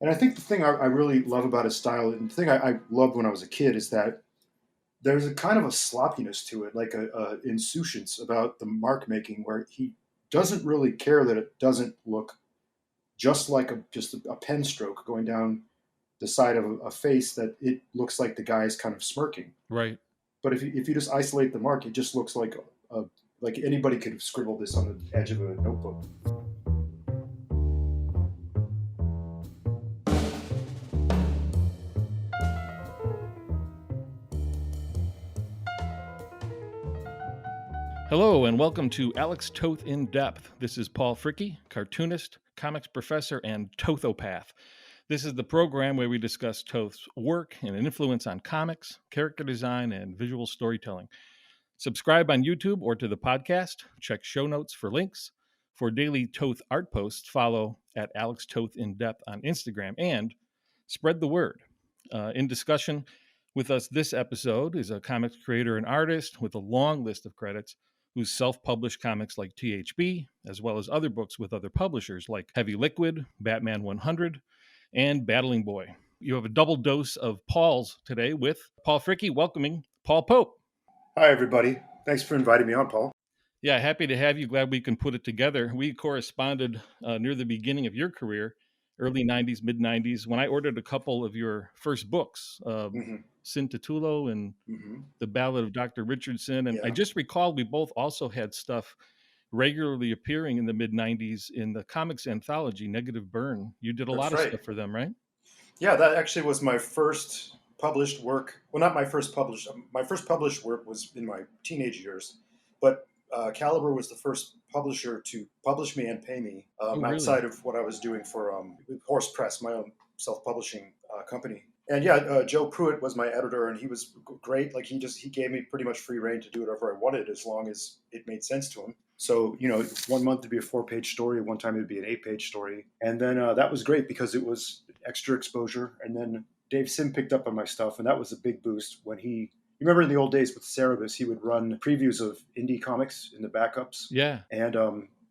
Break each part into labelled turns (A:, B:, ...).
A: And I think the thing I really love about his style, and the thing I loved when I was a kid, is that there's a kind of a sloppiness to it, like a insouciance about the mark making, where he doesn't really care that it doesn't look just like just a pen stroke going down the side of a face, that it looks like the guy's kind of smirking.
B: Right.
A: But if you just isolate the mark, it just looks like anybody could have scribbled this on the edge of a notebook.
B: Hello, and welcome to Alex Toth In Depth. This is Paul Fricke, cartoonist, comics professor, and Tothopath. This is the program where we discuss Toth's work and influence on comics, character design, and visual storytelling. Subscribe on YouTube or to the podcast. Check show notes for links. For daily Toth art posts, follow at Alex Toth In Depth on Instagram, and spread the word. In discussion with us this episode is a comics creator and artist with a long list of credits, who's self-published comics like THB, as well as other books with other publishers like Heavy Liquid, Batman 100, and Battling Boy. You have a double dose of Paul's today with Paul Fricke welcoming Paul Pope.
A: Hi, everybody. Thanks for inviting me on, Paul.
B: Yeah, happy to have you. Glad we can put it together. We corresponded near the beginning of your career, early 90s, mid 90s, when I ordered a couple of your first books, Sin Titulo and The Ballad of Dr. Richardson. And I just recalled we both also had stuff regularly appearing in the mid 90s in the comics anthology, Negative Burn. You did a lot of stuff for them, right?
A: Yeah, that actually was my first published work. Well, not my first published. My first published work was in my teenage years, but Caliber was the first publisher to publish me and pay me outside of what I was doing for Horse Press, my own self-publishing company. And Joe Pruitt was my editor, and he was great. Like he gave me pretty much free reign to do whatever I wanted, as long as it made sense to him. So, 1 month it'd be a 4-page story, one time it'd be an 8-page story. And then that was great because it was extra exposure. And then Dave Sim picked up on my stuff, and that was a big boost when you remember in the old days with Cerebus, he would run previews of indie comics in the backups.
B: Yeah.
A: And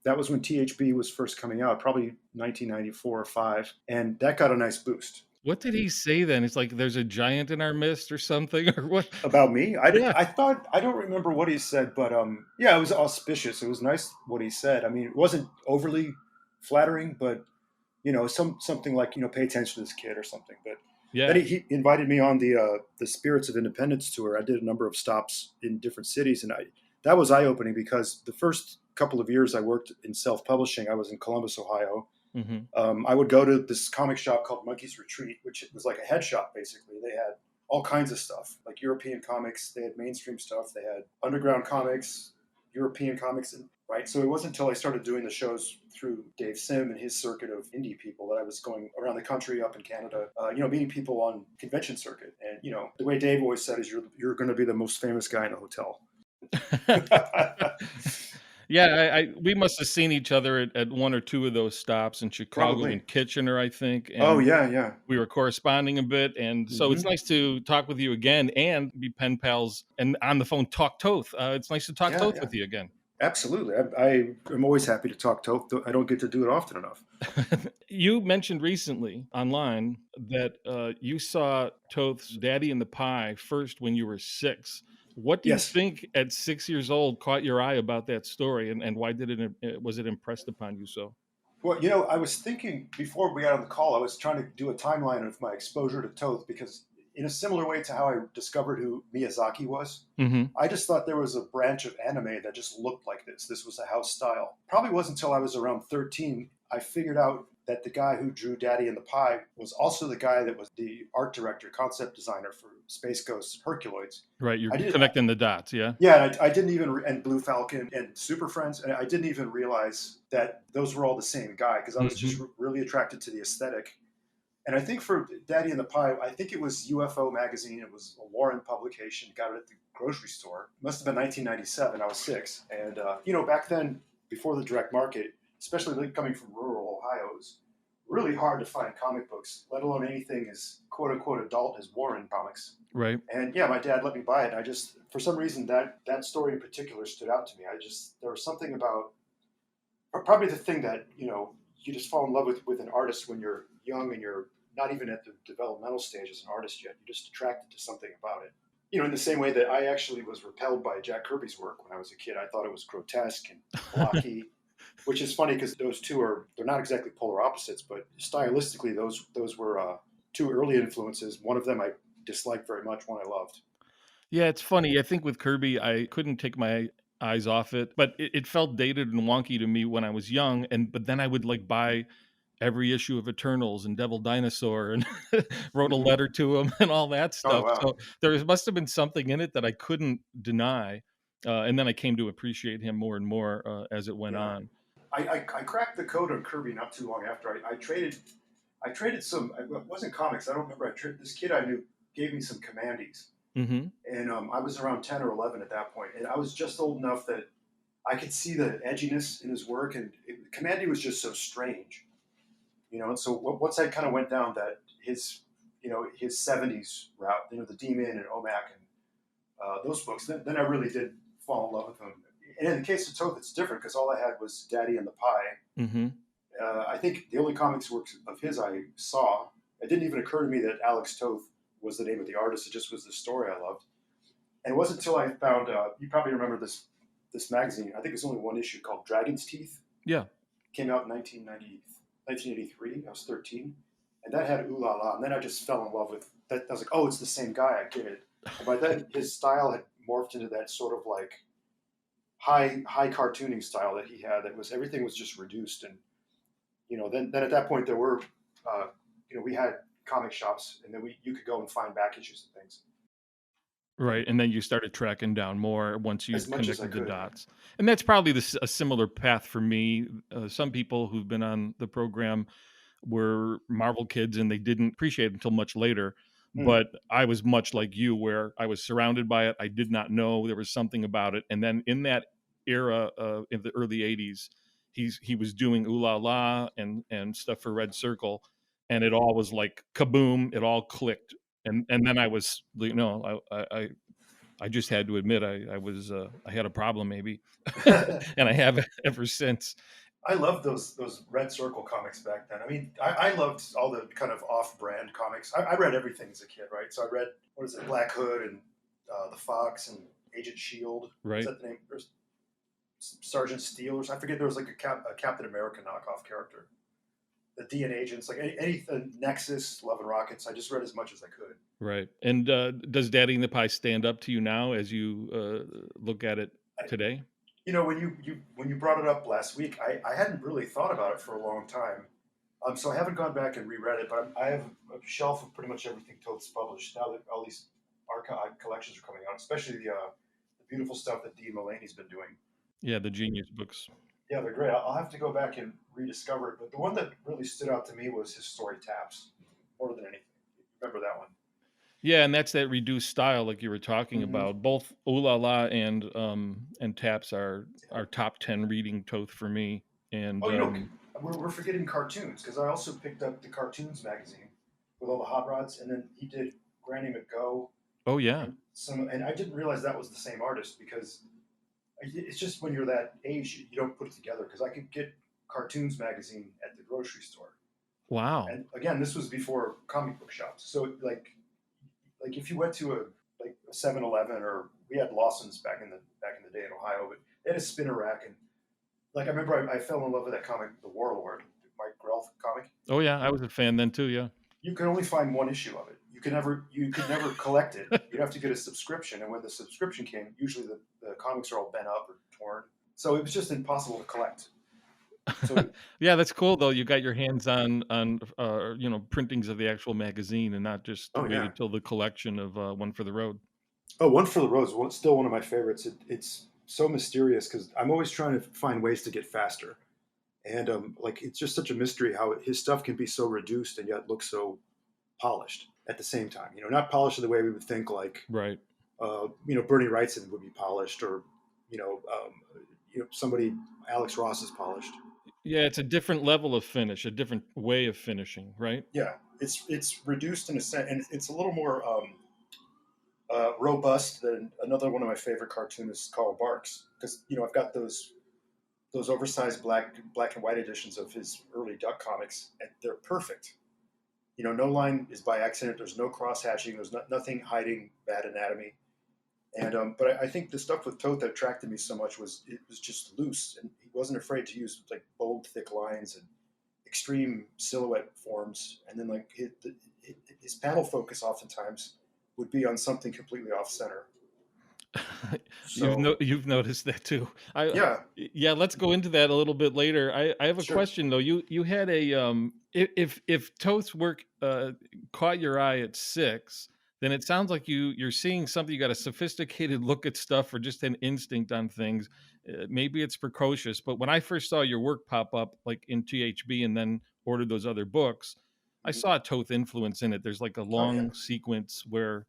A: that was when THB was first coming out, probably 1994 or 5. And that got a nice boost.
B: What did he say then? It's like there's a giant in our midst or something, or what?
A: About me? I don't remember what he said, but it was auspicious. It was nice what he said. I mean, it wasn't overly flattering, but something like pay attention to this kid or something. But then he invited me on the Spirits of Independence tour. I did a number of stops in different cities, and that was eye-opening because the first couple of years I worked in self-publishing, I was in Columbus, Ohio. I would go to this comic shop called Monkey's Retreat, which was like a head shop, basically. They had all kinds of stuff, like European comics. They had mainstream stuff. They had underground comics, European comics, right? So it wasn't until I started doing the shows through Dave Sim and his circuit of indie people that I was going around the country, up in Canada, meeting people on convention circuit. And, the way Dave always said is you're going to be the most famous guy in the hotel.
B: Yeah, we must have seen each other at one or two of those stops in Chicago and Kitchener, I think. And we were corresponding a bit, and so it's nice to talk with you again and be pen pals and on the phone talk Toth. It's nice to talk Toth with you again.
A: Absolutely. I'm always happy to talk Toth. I don't get to do it often enough.
B: You mentioned recently online that you saw Toth's Daddy in the Pie first when you were 6. What do you think at 6 years old caught your eye about that story, and why was it impressed upon you so?
A: Well, I was thinking before we got on the call, I was trying to do a timeline of my exposure to Toth, because in a similar way to how I discovered who Miyazaki was, I just thought there was a branch of anime that just looked like this. This was a house style. Probably wasn't until I was around 13 I figured out that the guy who drew Daddy in the Pie was also the guy that was the art director, concept designer for Space Ghost and Herculoids.
B: Right, you're connecting the dots, yeah?
A: Yeah, I didn't even, and Blue Falcon and Super Friends, and I didn't even realize that those were all the same guy, because I was just really attracted to the aesthetic. And I think for Daddy in the Pie, I think it was UFO magazine. It was a Warren publication. Got it at the grocery store. It must have been 1997. I was 6. And, back then, before the direct market, especially coming from rural Ohio, it was really hard to find comic books, let alone anything as quote-unquote adult as Warren comics.
B: Right.
A: And, my dad let me buy it. And for some reason, that story in particular stood out to me. There was something about, probably the thing that, you just fall in love with an artist when you're young and you're not even at the developmental stage as an artist yet. You're just attracted to something about it. In the same way that I actually was repelled by Jack Kirby's work when I was a kid. I thought it was grotesque and blocky, which is funny because those two they're not exactly polar opposites, but stylistically, those were two early influences. One of them I disliked very much, one I loved.
B: Yeah, it's funny. I think with Kirby, I couldn't take my eyes off it, but it felt dated and wonky to me when I was young. But then I would like buy every issue of Eternals and Devil Dinosaur and wrote a
A: Mm-hmm.
B: letter to him and all that
A: Oh
B: stuff.
A: wow,
B: So there must have been something in it that I couldn't deny. And then I came to appreciate him more and more as it went
A: yeah.
B: on.
A: I cracked the code on Kirby not too long after. I traded some. It wasn't comics. I don't remember. This kid I knew gave me some Commandees,
B: Hmm.
A: and I was around 10 or 11 at that point, and I was just old enough that I could see the edginess in his work, and Commandee was just so strange, And so once I kind of went down that his 70s route, the Demon and Omak and those books, then I really did fall in love with them. And in the case of Toth, it's different because all I had was Daddy and the Pie.
B: Hmm.
A: I think the only comics works of his I saw, it didn't even occur to me that Alex Toth was the name of the artist. It just was the story I loved. And it wasn't until I found, you probably remember this magazine, I think it's only one issue called Dragon's Teeth.
B: Yeah.
A: Came out in 1983. I was 13. And that had Ooh La La. And then I just fell in love with that. I was like, oh, it's the same guy. I get it. And by then, his style had morphed into that sort of like high cartooning style that he had. Everything was just reduced. And then at that point there were, we had comic shops, and then you could go and find back issues and things.
B: Right, and then you started tracking down more once you
A: As much as I
B: connected the
A: could.
B: dots. And that's probably a similar path for me. Some people who've been on the program were Marvel kids and they didn't appreciate it until much later.
A: Hmm.
B: But I was much like you, where I was surrounded by it. I did not know there was something about it. And then in that era, in the early '80s, he was doing Ooh La La and stuff for Red Circle, and it all was like kaboom! It all clicked. And then I was, I just had to admit I had a problem maybe, and I have ever since.
A: I loved those Red Circle comics back then. I mean, I loved all the kind of off-brand comics. I read everything as a kid, right? So I read, what is it, Black Hood and the Fox and Agent Shield. Is
B: Right.
A: that the name? There's Sergeant Steel, or I forget. There was like a Captain America knockoff character. The DNA agents, like anything Nexus, Love and Rockets. I just read as much as I could.
B: Right. And does Daddy and the Pie stand up to you now as you look at it today?
A: When you brought it up last week, I hadn't really thought about it for a long time. So I haven't gone back and reread it, but I have a shelf of pretty much everything Toth's published now that all these archive collections are coming out, especially the beautiful stuff that Dee Mulaney's been doing.
B: Yeah, the Genius books.
A: Yeah, they're great. I'll have to go back and rediscover it. But the one that really stood out to me was his story Taps, more than anything. Remember that one?
B: Yeah, and that's that reduced style like you were talking
A: Mm-hmm.
B: about. Both Ooh La La and Taps are top 10 reading Toth for me. And
A: Oh, we're forgetting cartoons because I also picked up the Cartoons magazine with all the hot rods, and then he did Granny McGo
B: oh yeah,
A: and I didn't realize that was the same artist because it's just when you're that age you don't put it together. Because I could get Cartoons magazine at the grocery store,
B: wow.
A: and again, this was before comic book shops. So like if you went to a 7-Eleven, or we had Lawson's back in the day in Ohio, but they had a spinner rack. And like I remember I fell in love with that comic, The Warlord, Mike Grell comic.
B: Oh yeah, I was a fan then too. Yeah.
A: You could only find one issue of it. You could never collect it. You'd have to get a subscription, and when the subscription came, usually the comics are all bent up or torn, so it was just impossible to collect. So
B: Yeah, that's cool though. You got your hands on printings of the actual magazine and not just
A: oh yeah,
B: waited till the collection of One for the Road.
A: oh, One for the Road is still one of my favorites. It's so mysterious because I'm always trying to find ways to get faster, and like it's just such a mystery how his stuff can be so reduced and yet look so polished at the same time. Not polished in the way we would think like
B: Right.
A: Bernie Wrightson would be polished, or somebody Alex Ross is polished.
B: Yeah, it's a different level of finish, a different way of finishing, right?
A: Yeah, it's reduced in a sense, and it's a little more robust than another one of my favorite cartoonists, Carl Barks, because I've got those oversized black and white editions of his early Duck comics, and they're perfect. No line is by accident. There's no cross hatching. There's nothing hiding bad anatomy. And but I think the stuff with Toth that attracted me so much was it was just loose, and he wasn't afraid to use like bold, thick lines and extreme silhouette forms. And then like his panel focus oftentimes would be on something completely off center. So
B: You've noticed that too.
A: yeah,
B: Yeah, let's go into that a little bit later. I have a
A: sure.
B: question though. You had a if Toth's work caught your eye at 6, then it sounds like you're seeing something. You got a sophisticated look at stuff or just an instinct on things. Maybe it's precocious, but when I first saw your work pop up like in THB and then ordered those other books, I
A: Mhm.
B: saw a Toth influence in it. There's like a
A: Oh yeah.
B: long sequence where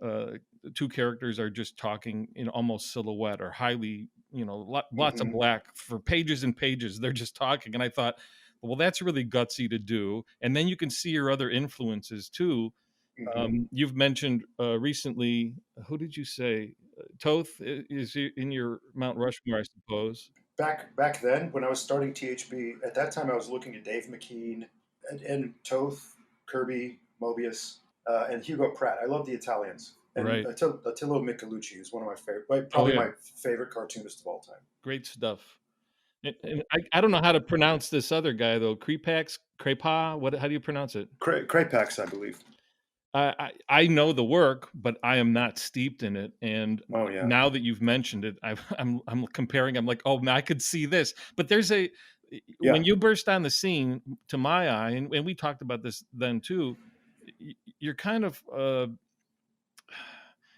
B: uh, the two characters are just talking in almost silhouette or highly, lots of
A: Hmm.
B: black for pages and pages. They're just talking. And I thought, well, that's really gutsy to do. And then you can see your other influences too.
A: Hmm.
B: You've mentioned recently, who did you say? Toth is in your Mount Rushmore, I suppose.
A: Back then, when I was starting THB, at that time I was looking at Dave McKean and Toth, Kirby, Mobius, and Hugo Pratt. I love the Italians. And
B: Right.
A: Attilo Michelucci is one of my favorite,
B: Oh,
A: probably
B: yeah.
A: my favorite cartoonist of all time.
B: Great stuff. And I don't know how to pronounce this other guy, though. Crepa? How do you pronounce it?
A: Krapax, I believe.
B: I know the work, but I am not steeped in it. And
A: Oh yeah,
B: now that you've mentioned it, I'm comparing. I'm like, oh, man, I could see this. But there's
A: yeah.
B: when you burst on the scene, to my eye, and we talked about this then too. You're kind of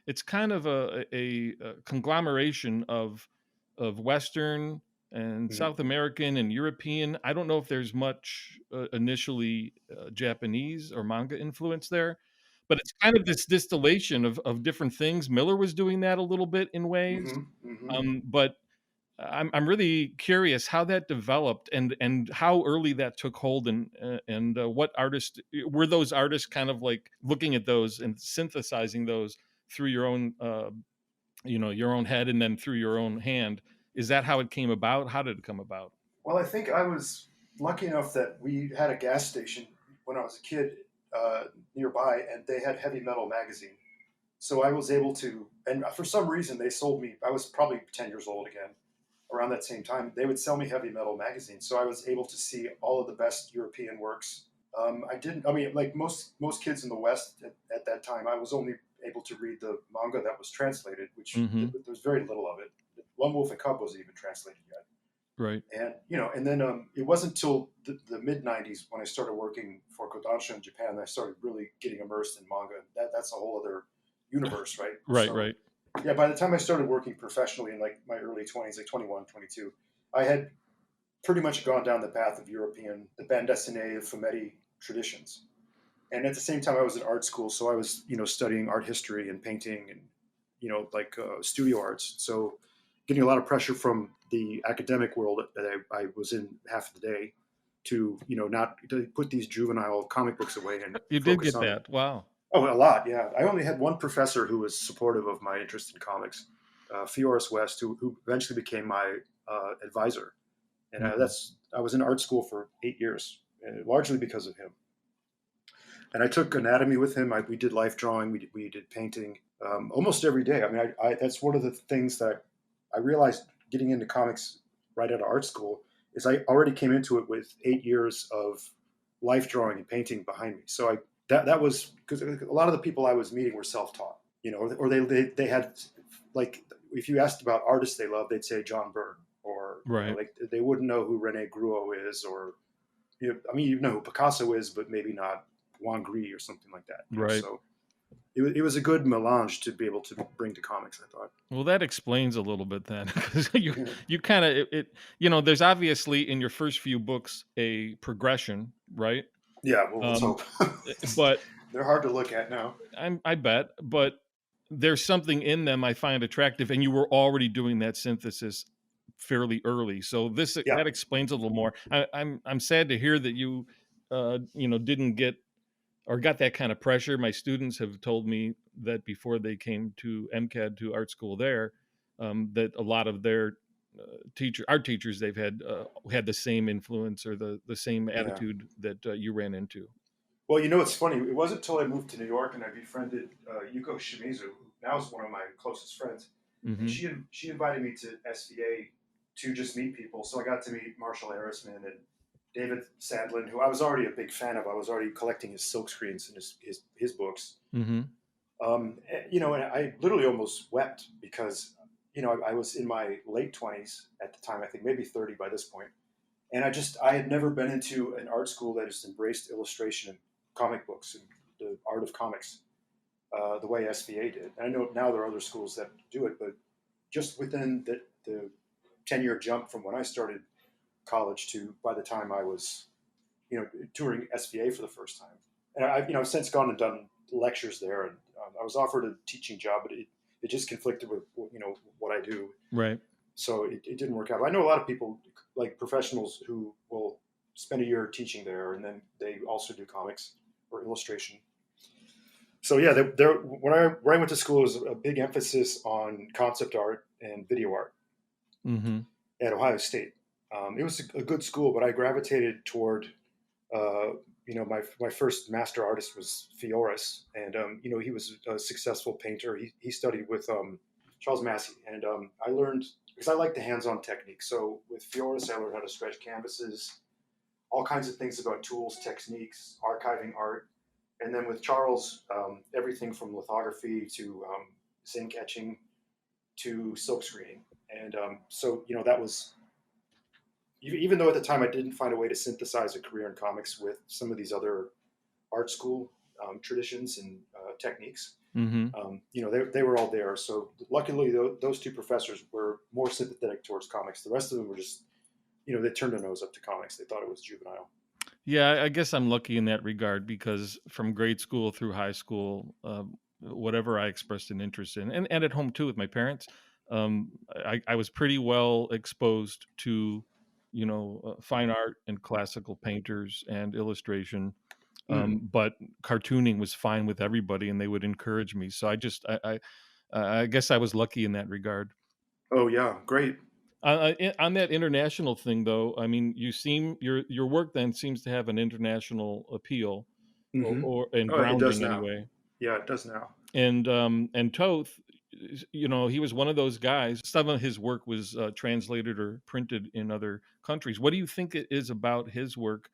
B: it's kind of a conglomeration of Western and
A: Mhm.
B: South American and European. I don't know if there's much initially Japanese or manga influence there, but it's kind of this distillation of different things. Miller was doing that a little bit in ways,
A: Hmm. Hmm.
B: but I'm really curious how that developed and how early that took hold and what artists were those artists kind of like looking at those and synthesizing those through your own your own head and then through your own hand. Is that how it came about? How did it come about?
A: Well, I think I was lucky enough that we had a gas station when I was a kid nearby, and they had heavy metal magazine. So I was able to, and for some reason they sold me. I was probably 10 years old again, around that same time. They would sell me heavy metal magazines, so I was able to see all of the best European works. I didn't. I mean, like most kids in the West at that time, I was only able to read the manga that was translated, which
B: Hmm.
A: there was very little of it. Lone Wolf and Cub wasn't even translated yet.
B: Right.
A: And and then it wasn't until the mid '90s when I started working for Kodansha in Japan that I started really getting immersed in manga. That's a whole other universe, right?
B: Right.
A: So
B: Right.
A: yeah, by the time I started working professionally in like my early 20s, like 21, 22, I had pretty much gone down the path of European, the bande dessinée, the fumetti traditions. And at the same time, I was at art school, so I was studying art history and painting and like studio arts. So getting a lot of pressure from the academic world that I was in half of the day to not to put these juvenile comic books away and
B: You did
A: focus
B: get
A: on.
B: that. Wow.
A: Oh, a lot, yeah. I only had one professor who was supportive of my interest in comics, Fioris West, who eventually became my advisor. And
B: Mhm.
A: I was in art school for 8 years, largely because of him. And I took anatomy with him. We did life drawing. We did painting almost every day. I mean, that's one of the things that I realized getting into comics right out of art school is I already came into it with 8 years of life drawing and painting behind me. So that was because a lot of the people I was meeting were self taught, or they had like if you asked about artists they love, they'd say John Byrne, or
B: Right.
A: like they wouldn't know who Rene Gruot is, or I mean, you know who Picasso is, but maybe not Juan Gris or something like that.
B: Right.
A: So it was a good melange to be able to bring to comics. I thought.
B: Well, that explains a little bit then, because
A: Yeah.
B: you kind of there's obviously in your first few books a progression, right?
A: Yeah. Well, let's
B: Um,
A: hope.
B: but
A: They're hard to look at now.
B: I bet, but there's something in them I find attractive, and you were already doing that synthesis fairly early, so
A: Yeah.
B: that explains a little more. I'm sad to hear that you didn't get or got that kind of pressure. My students have told me that before they came to MCAD to art school there, that a lot of their art teachers they've had the same influence or the same
A: Yeah.
B: attitude that you ran into.
A: Well, you know, it's funny. It wasn't until I moved to New York and I befriended Yuko Shimizu, who now is one of my closest friends, and
B: Mm-hmm.
A: she invited me to SVA to just meet people. So I got to meet Marshall Arisman and David Sadlin, who I was already a big fan of. I was already collecting his silk screens and his books.
B: Mm-hmm.
A: You know, and I literally almost wept because you know I was in my late 20s at the time. I think maybe 30 by this point, and I had never been into an art school that just embraced illustration and comic books and the art of comics the way SVA did. And I know now there are other schools that do it, but just within the 10-year jump from when I started college to by the time I was you know touring SVA for the first time, and I've you know since gone and done lectures there, and I was offered a teaching job, but it just conflicted with you know what I do,
B: Right.
A: so it didn't work out. I know a lot of people like professionals who will spend a year teaching there, and then they also do comics or illustration. So yeah, where I went to school was a big emphasis on concept art and video art
B: Mm-hmm.
A: at Ohio State. It was a good school, but I gravitated toward you know my first master artist was Fioris, and you know he was a successful painter. He studied with Charles Massey, and I learned because I like the hands-on technique. So with Fioris, I learned how to stretch canvases, all kinds of things about tools, techniques, archiving art, and then with Charles, everything from lithography to zinc etching to silk screening, and so you know that was even though at the time I didn't find a way to synthesize a career in comics with some of these other art school traditions and techniques,
B: Mm-hmm.
A: you know, they were all there. So luckily, those two professors were more sympathetic towards comics. The rest of them were just, you know, they turned their nose up to comics. They thought it was juvenile.
B: Yeah, I guess I'm lucky in that regard because from grade school through high school, whatever I expressed an interest in, and at home too with my parents, I was pretty well exposed to, fine art and classical painters and illustration.
A: Mm.
B: But cartooning was fine with everybody, and they would encourage me. So I guess I was lucky in that regard.
A: Oh yeah, great.
B: On that international thing, though, I mean, your work then seems to have an international appeal,
A: Mm-hmm.
B: or and
A: Oh, it does
B: grounding
A: now.
B: anyway.
A: Yeah, it does now.
B: And Toth, he was one of those guys. Some of his work was translated or printed in other countries. What do you think it is about his work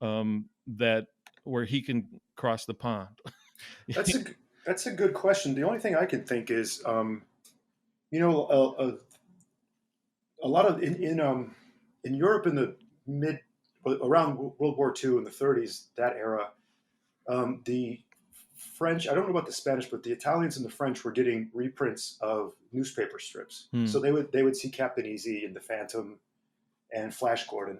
B: that where he can cross the pond?
A: That's a that's a good question. The only thing I can think is, you know, a lot of in Europe in the mid around World War II in the 30s, that era, the French, I don't know about the Spanish, but the Italians and the French were getting reprints of newspaper strips. So
B: Hmm.
A: they would see Captain Easy and the Phantom and Flash Gordon.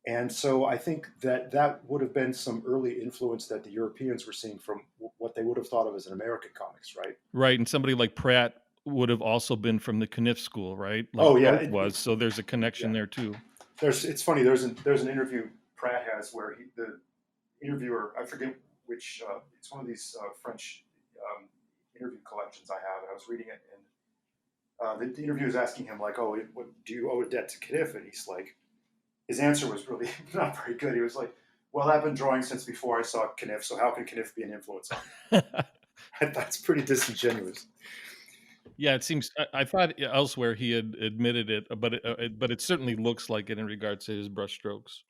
A: And so I think that would have been some early influence that the Europeans were seeing from what they would have thought of as an American comics, right?
B: Right, and somebody like Pratt would have also been from the Kniff school, right? Like
A: Oh yeah,
B: Toth was, so there's a connection
A: yeah.
B: there too.
A: It's funny. There's an interview Pratt has where the interviewer, I forget which, it's one of these French interview collections I have, and I was reading it, and the interviewer is asking him like, "Oh, what do you owe a debt to Kniff?" And he's like, his answer was really not very good. He was like, "Well, I've been drawing since before I saw Kniff, so how can Kniff be an influence on me?" And that's pretty disingenuous.
B: Yeah, it seems. I thought elsewhere he had admitted it, but it certainly looks like it in regards to his brushstrokes.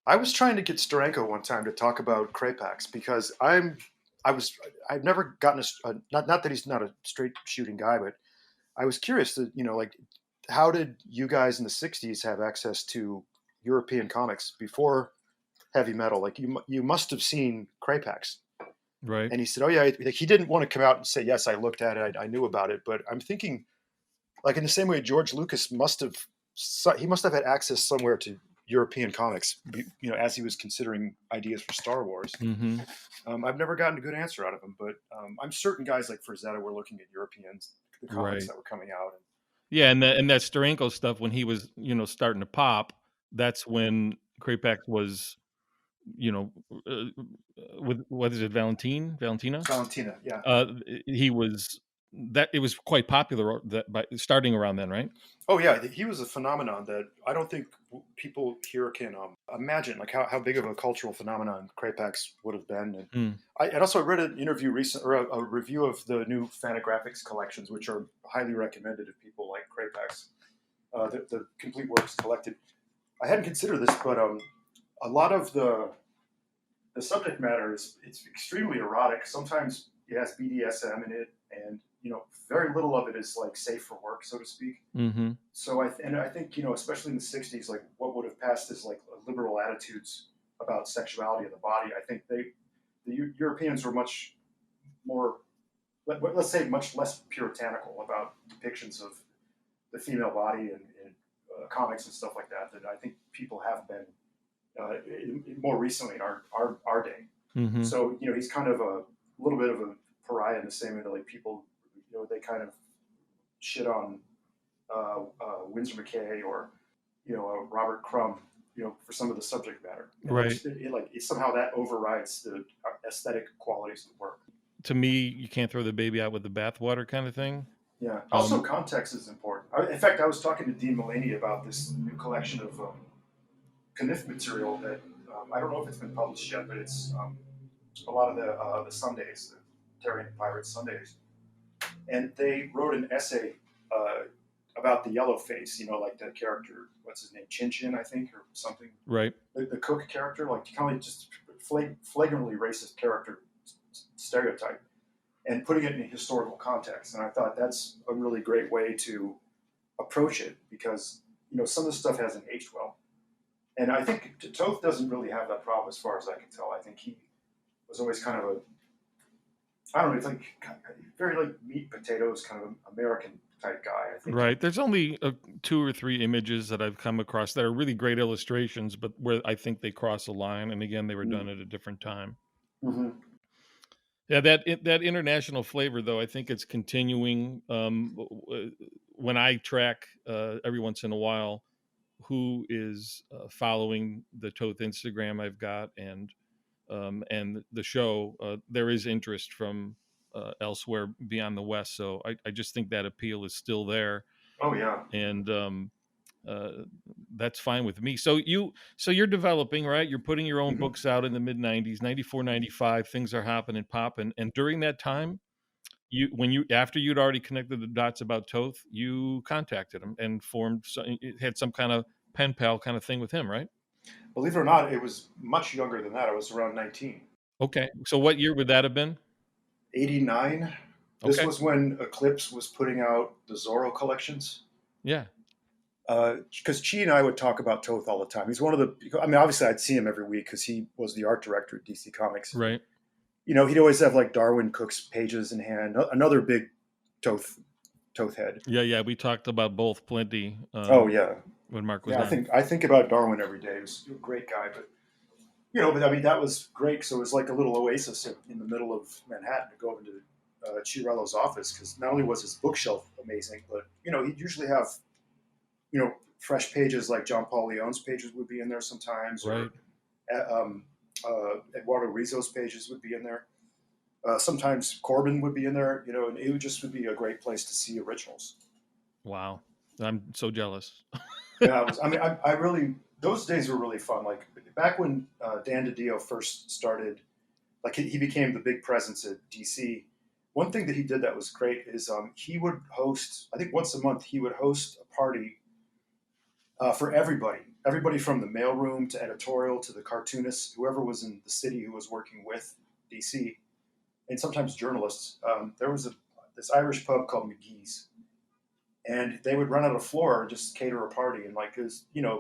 A: I was trying to get Steranko one time to talk about Krapax because I was I've never gotten not that he's not a straight shooting guy, but I was curious that you know like how did you guys in the '60s have access to European comics before heavy metal? Like you must have seen Krapax.
B: Right.
A: And he said, "Oh yeah." Like, he didn't want to come out and say, "Yes, I looked at it. I knew about it." But I'm thinking, like in the same way, George Lucas must have he must have had access somewhere to European comics, you know, as he was considering ideas for Star Wars.
B: Hmm.
A: I've never gotten a good answer out of him, but I'm certain guys like Frazetta were looking at Europeans, the comics
B: Right.
A: that were coming out.
B: Yeah, and that Steranko stuff when he was starting to pop. That's when Krapak was you know with what is it Valentina?
A: Valentina, yeah.
B: Uh, he was that it was quite popular that by starting around then, right?
A: Oh yeah, he was a phenomenon that I don't think people here can imagine, like how big of a cultural phenomenon Krapax would have been. And
B: Mm.
A: I also read an interview recent, or a review of the new Fantagraphics collections, which are highly recommended if people like Krapax. The complete works collected. I hadn't considered this, but a lot of the subject matter is it's extremely erotic. Sometimes it has BDSM in it, and very little of it is like safe for work, so to speak.
B: Mm-hmm.
A: So I think especially in the '60s, like what would have passed as like liberal attitudes about sexuality of the body. I think the Europeans were much more, let's say, much less puritanical about depictions of the female body in comics and stuff like that. That I think people have been more recently in our day.
B: Mm-hmm.
A: So he's kind of a little bit of a pariah in the same way that like people they kind of shit on Winsor McKay or Robert Crumb for some of the subject matter. And
B: Right.
A: Somehow that overrides the aesthetic qualities of the work.
B: To me, you can't throw the baby out with the bathwater kind of thing.
A: Yeah. Also, context is important. In fact, I was talking to Dean Mulaney about this new collection of Kniff material that I don't know if it's been published yet, but it's a lot of the Sundays, the Terry and the Pirates Sundays, and they wrote an essay about the yellow face. Like the character, what's his name, Chin Chin, I think, or something.
B: Right.
A: The cook character, like kind of just flagrantly racist character stereotype, and putting it in a historical context. And I thought that's a really great way to approach it because some of the stuff hasn't aged well. And I think Toth doesn't really have that problem as far as I can tell. I think he was always kind of I don't know, it's like very like meat potatoes kind of American type guy. I think.
B: Right. There's only 2 or 3 images that I've come across that are really great illustrations, but where I think they cross a line. And again, they were done at a different time.
A: Mm-hmm.
B: Yeah, that international flavor, though, I think it's continuing. When I track every once in a while who is following the Toth Instagram I've got and the show, there is interest from elsewhere beyond the West. So I just think that appeal is still there.
A: Oh yeah.
B: And that's fine with me. So you're developing, right? You're putting your own
A: Mm-hmm.
B: books out in the mid 90s, 94, 95, things are hopping and popping. And during that time, after you'd already connected the dots about Toth, you contacted him and had some kind of pen pal kind of thing with him, right?
A: Believe it or not, it was much younger than that. I was around 19.
B: Okay. So what year would that have been?
A: 89. This
B: Okay.
A: was when Eclipse was putting out the Zorro collections.
B: Yeah.
A: Because Chi and I would talk about Toth all the time. He's one of the. I mean, obviously, I'd see him every week because he was the art director at DC Comics.
B: Right.
A: He'd always have like Darwin Cook's pages in hand. Another big Toth head.
B: Yeah. We talked about both plenty.
A: Oh yeah.
B: When Mark was
A: on. I think about Darwin every day. He was a great guy, but I mean that was great. So it was like a little oasis in the middle of Manhattan to go into Chiarello's office because not only was his bookshelf amazing, but he'd usually have fresh pages like John Paul Leone's pages would be in there sometimes,
B: right.
A: Or Eduardo Rizzo's pages would be in there. Sometimes Corbin would be in there, and it would be a great place to see originals.
B: Wow, I'm so jealous.
A: Yeah, I really those days were really fun. Like back when Dan DiDio first started, like he became the big presence at DC. One thing that he did that was great is he would host. I think once a month he would host a party for everybody from the mailroom to editorial to the cartoonists, whoever was in the city who was working with DC, and sometimes journalists. There was this Irish pub called McGee's, and they would run out a floor and just cater a party. And like, it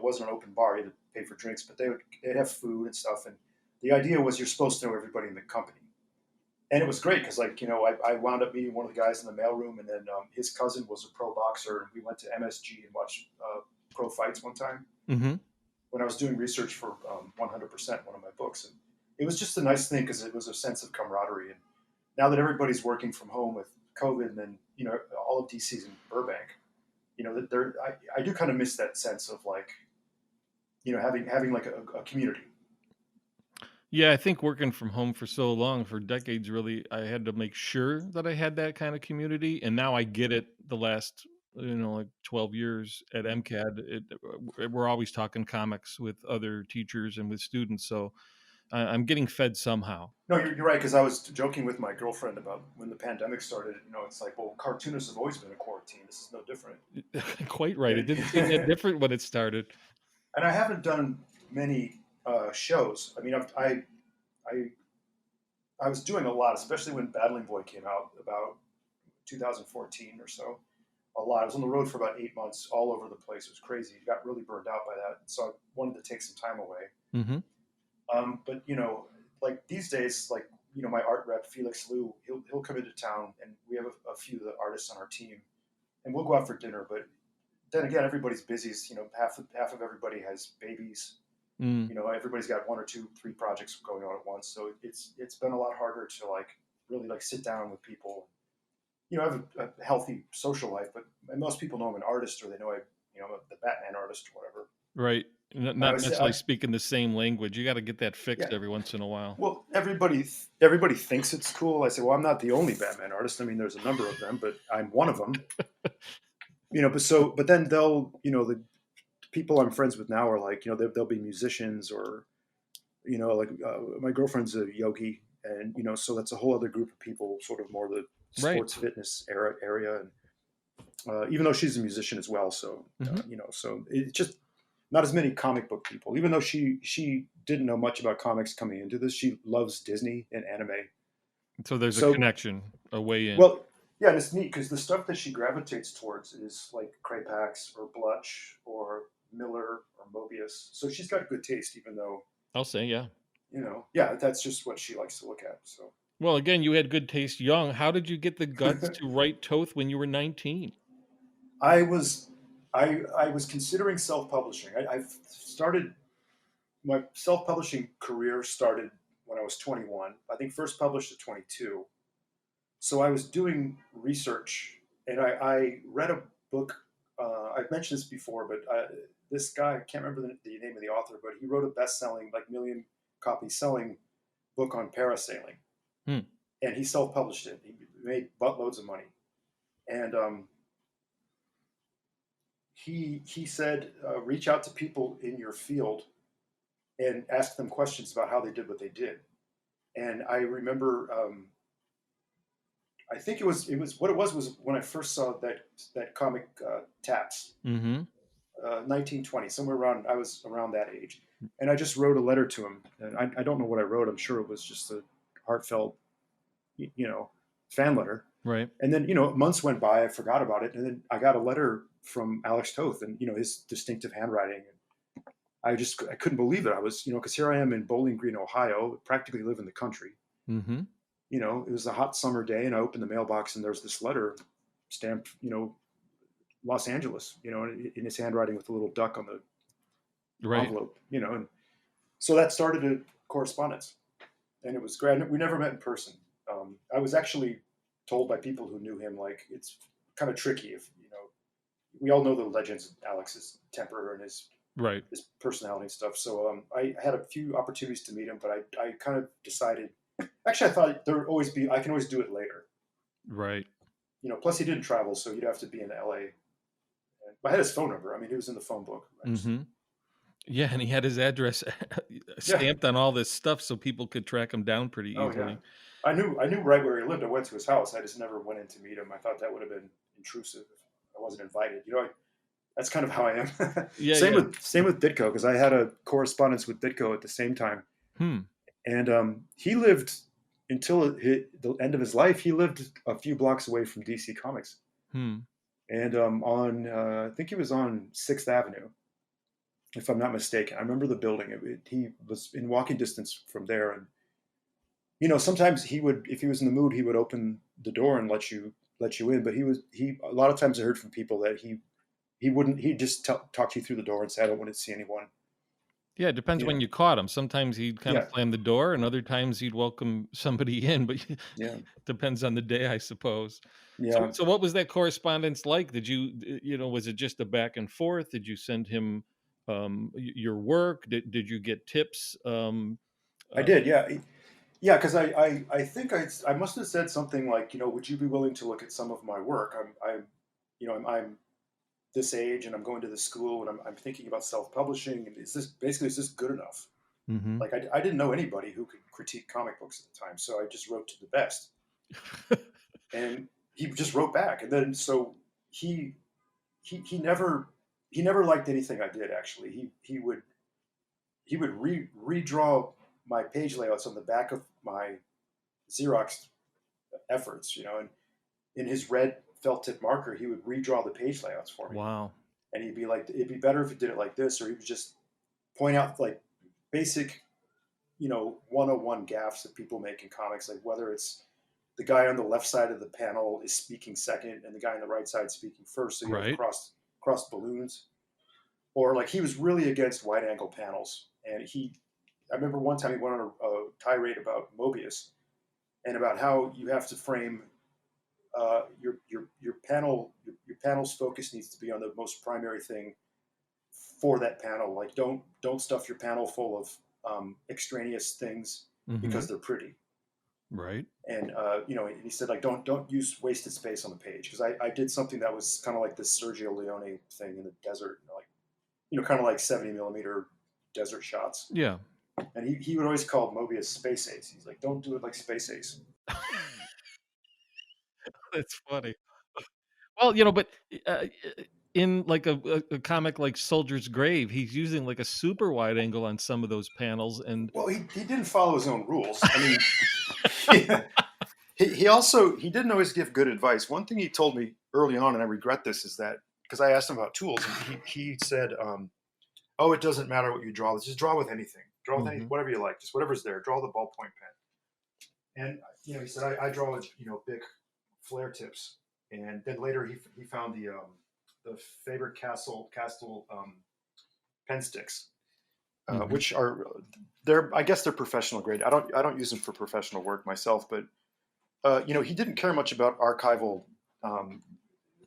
A: wasn't an open bar; you had to pay for drinks, but they'd have food and stuff. And the idea was you're supposed to know everybody in the company, and it was great because I wound up meeting one of the guys in the mailroom, and then his cousin was a pro boxer, and we went to MSG and watched pro fights one time.
B: Mm-hmm.
A: When I was doing research for 100%, one of my books. And it was just a nice thing because it was a sense of camaraderie. And now that everybody's working from home with COVID, and then all of DC's in Burbank, I do kind of miss that sense of like having like a community.
B: Yeah, I think working from home for so long, for decades, really, I had to make sure that I had that kind of community, and now I get it the last, like 12 years at MCAD. We're always talking comics with other teachers and with students, so I'm getting fed somehow.
A: No, you're right, because I was joking with my girlfriend about when the pandemic started. It's like, well, cartoonists have always been in quarantine. This is no different.
B: Quite right. It didn't seem that
A: And
B: different when it started.
A: I haven't done many shows. I mean, I I was doing a lot, especially when Battling Boy came out about 2014 or so. A lot. I was on the road for about 8 months, all over the place. It was crazy. Got really burned out by that, so I wanted to take some time away.
B: Hmm.
A: But like these days, like my art rep Felix Liu, he'll come into town, and we have a few of the artists on our team, and we'll go out for dinner. But then again, everybody's busy. Half of everybody has babies.
B: Mm.
A: Everybody's got one or two, three projects going on at once. So it's been a lot harder to like really like sit down with people. Have a healthy social life, but most people know I'm an artist, or they know I'm the Batman artist or whatever.
B: Right.
A: I
B: Not
A: was,
B: necessarily speaking the same language. You got to get that
A: yeah.
B: fixed every once in a while.
A: Well, everybody thinks it's cool. I say, well, I'm not the only Batman artist. I mean, there's a number of them, but I'm one of them. But then the people I'm friends with now are like, they'll be musicians, or like my girlfriend's a yogi, and so that's a whole other group of people, sort of more the
B: Right.
A: sports fitness area, and even though she's a musician as well, so
B: Hmm.
A: so it's just not as many comic book people. Even though she didn't know much about comics coming into this, she loves Disney and anime.
B: So there's a
A: So,
B: connection, a way in.
A: well, yeah, and it's neat because the stuff that she gravitates towards is like Krapax or Blutch or Miller or Mobius. So she's got good taste, even though
B: I'll say, yeah.
A: yeah, that's just what she likes to look at. So
B: Well, again, you had good taste young. How did you get the guts to write Toth when you were 19?
A: I was I was considering self-publishing. I started my self-publishing career started when I was 21. I think first published at 22. So I was doing research, and I read a book. I've mentioned this before, but this guy, I can't remember the name of the author, but he wrote a best-selling, like million copy selling book on parasailing,
B: Hmm.
A: and he self-published it. He made buttloads of money, and he said, reach out to people in your field and ask them questions about how they did what they did. And I remember, I think it was what it was when I first saw that comic Taps,
B: Mm-hmm.
A: 1920, somewhere around. I was around that age, and I just wrote a letter to him. And I don't know what I wrote. I'm sure it was just a heartfelt, fan letter.
B: Right.
A: And then months went by. I forgot about it, and then I got a letter from Alex Toth, and his distinctive handwriting. I couldn't believe it. I was, because here I am in Bowling Green, Ohio, practically live in the country.
B: Mm-hmm.
A: It was a hot summer day, and I opened the mailbox, and there's this letter stamped, Los Angeles, in his handwriting with a little duck on the
B: Right.
A: envelope, and so that started a correspondence, and it was great. We never met in person. I was actually told by people who knew him, like, it's kind of tricky if, we all know the legends of Alex's temper and
B: Right.
A: his personality and stuff. So I had a few opportunities to meet him, but I kind of decided. Actually, I thought there would always be. I can always do it later.
B: Right.
A: Plus he didn't travel, so he'd have to be in L.A. I had his phone number. I mean, he was in the phone book.
B: Mm-hmm. Yeah, and he had his address
A: Yeah.
B: stamped on all this stuff so people could track him down pretty
A: Oh yeah.
B: easily.
A: I knew right where he lived. I went to his house. I just never went in to meet him. I thought that would have been intrusive if I wasn't invited. That's kind of how I am.
B: Yeah,
A: same
B: yeah.
A: with Ditko, because I had a correspondence with Ditko at the same time,
B: Hmm.
A: and he lived until the end of his life. He lived a few blocks away from DC Comics,
B: Hmm.
A: and on I think he was on 6th Avenue, if I'm not mistaken. I remember the building. He was in walking distance from there, and sometimes he would, if he was in the mood, he would open the door and let you in. But he a lot of times I heard from people that he wouldn't. He'd just talk to you through the door and say, "I don't want to see anyone."
B: Yeah, it depends
A: You know,
B: when you caught him. Sometimes he'd kind of
A: yeah,
B: slam the door, and other times he'd welcome somebody in, but
A: yeah,
B: depends on the day, I suppose. So,
A: yeah.
B: so what was that correspondence like? Did you, was it just a back and forth? Did you send him your work? Did you get tips
A: I did, yeah. Yeah, because I think I must have said something like, would you be willing to look at some of my work? I'm this age and I'm going to this school and I'm thinking about self-publishing. And is this good enough?
B: Mm-hmm.
A: Like I didn't know anybody who could critique comic books at the time, so I just wrote to the best. And he just wrote back, and then so he he never liked anything I did. Actually, he would redraw my page layouts on the back of my Xerox efforts, and in his red felt tip marker, he would redraw the page layouts for me.
B: Wow.
A: And he'd be like, it'd be better if you did it like this, or he would just point out like basic, 101 gaffes that people make in comics, like whether it's the guy on the left side of the panel is speaking second and the guy on the right side speaking first, so you have
B: Right.
A: cross balloons. Or like he was really against wide angle panels, and I remember one time he went on a tirade about Mobius and about how you have to frame your panel's focus needs to be on the most primary thing for that panel. Like don't stuff your panel full of extraneous things
B: Mm-hmm.
A: because they're pretty.
B: Right.
A: And he said like don't use wasted space on the page, because I did something that was kind of like this Sergio Leone thing in the desert, kind of like 70 millimeter desert shots.
B: Yeah.
A: And he would always call Mobius Space Ace. He's like, don't do it like Space Ace.
B: That's funny. Well, but uh, in like a comic like Soldier's Grave, he's using like a super wide angle on some of those panels, and
A: Well, he didn't follow his own rules. I mean, he didn't always give good advice. One thing he told me early on, and I regret this, is that because I asked him about tools, and he said, "Oh, it doesn't matter what you draw. Just draw with anything. Draw with
B: Mhm.
A: whatever you like. Just whatever's there. Draw the ballpoint pen." And he said, I draw with big flare tips. And then later he found the Faber Castell pen sticks,
B: Mhm.
A: which are I guess they're professional grade. I don't use them for professional work myself, but he didn't care much about archival um,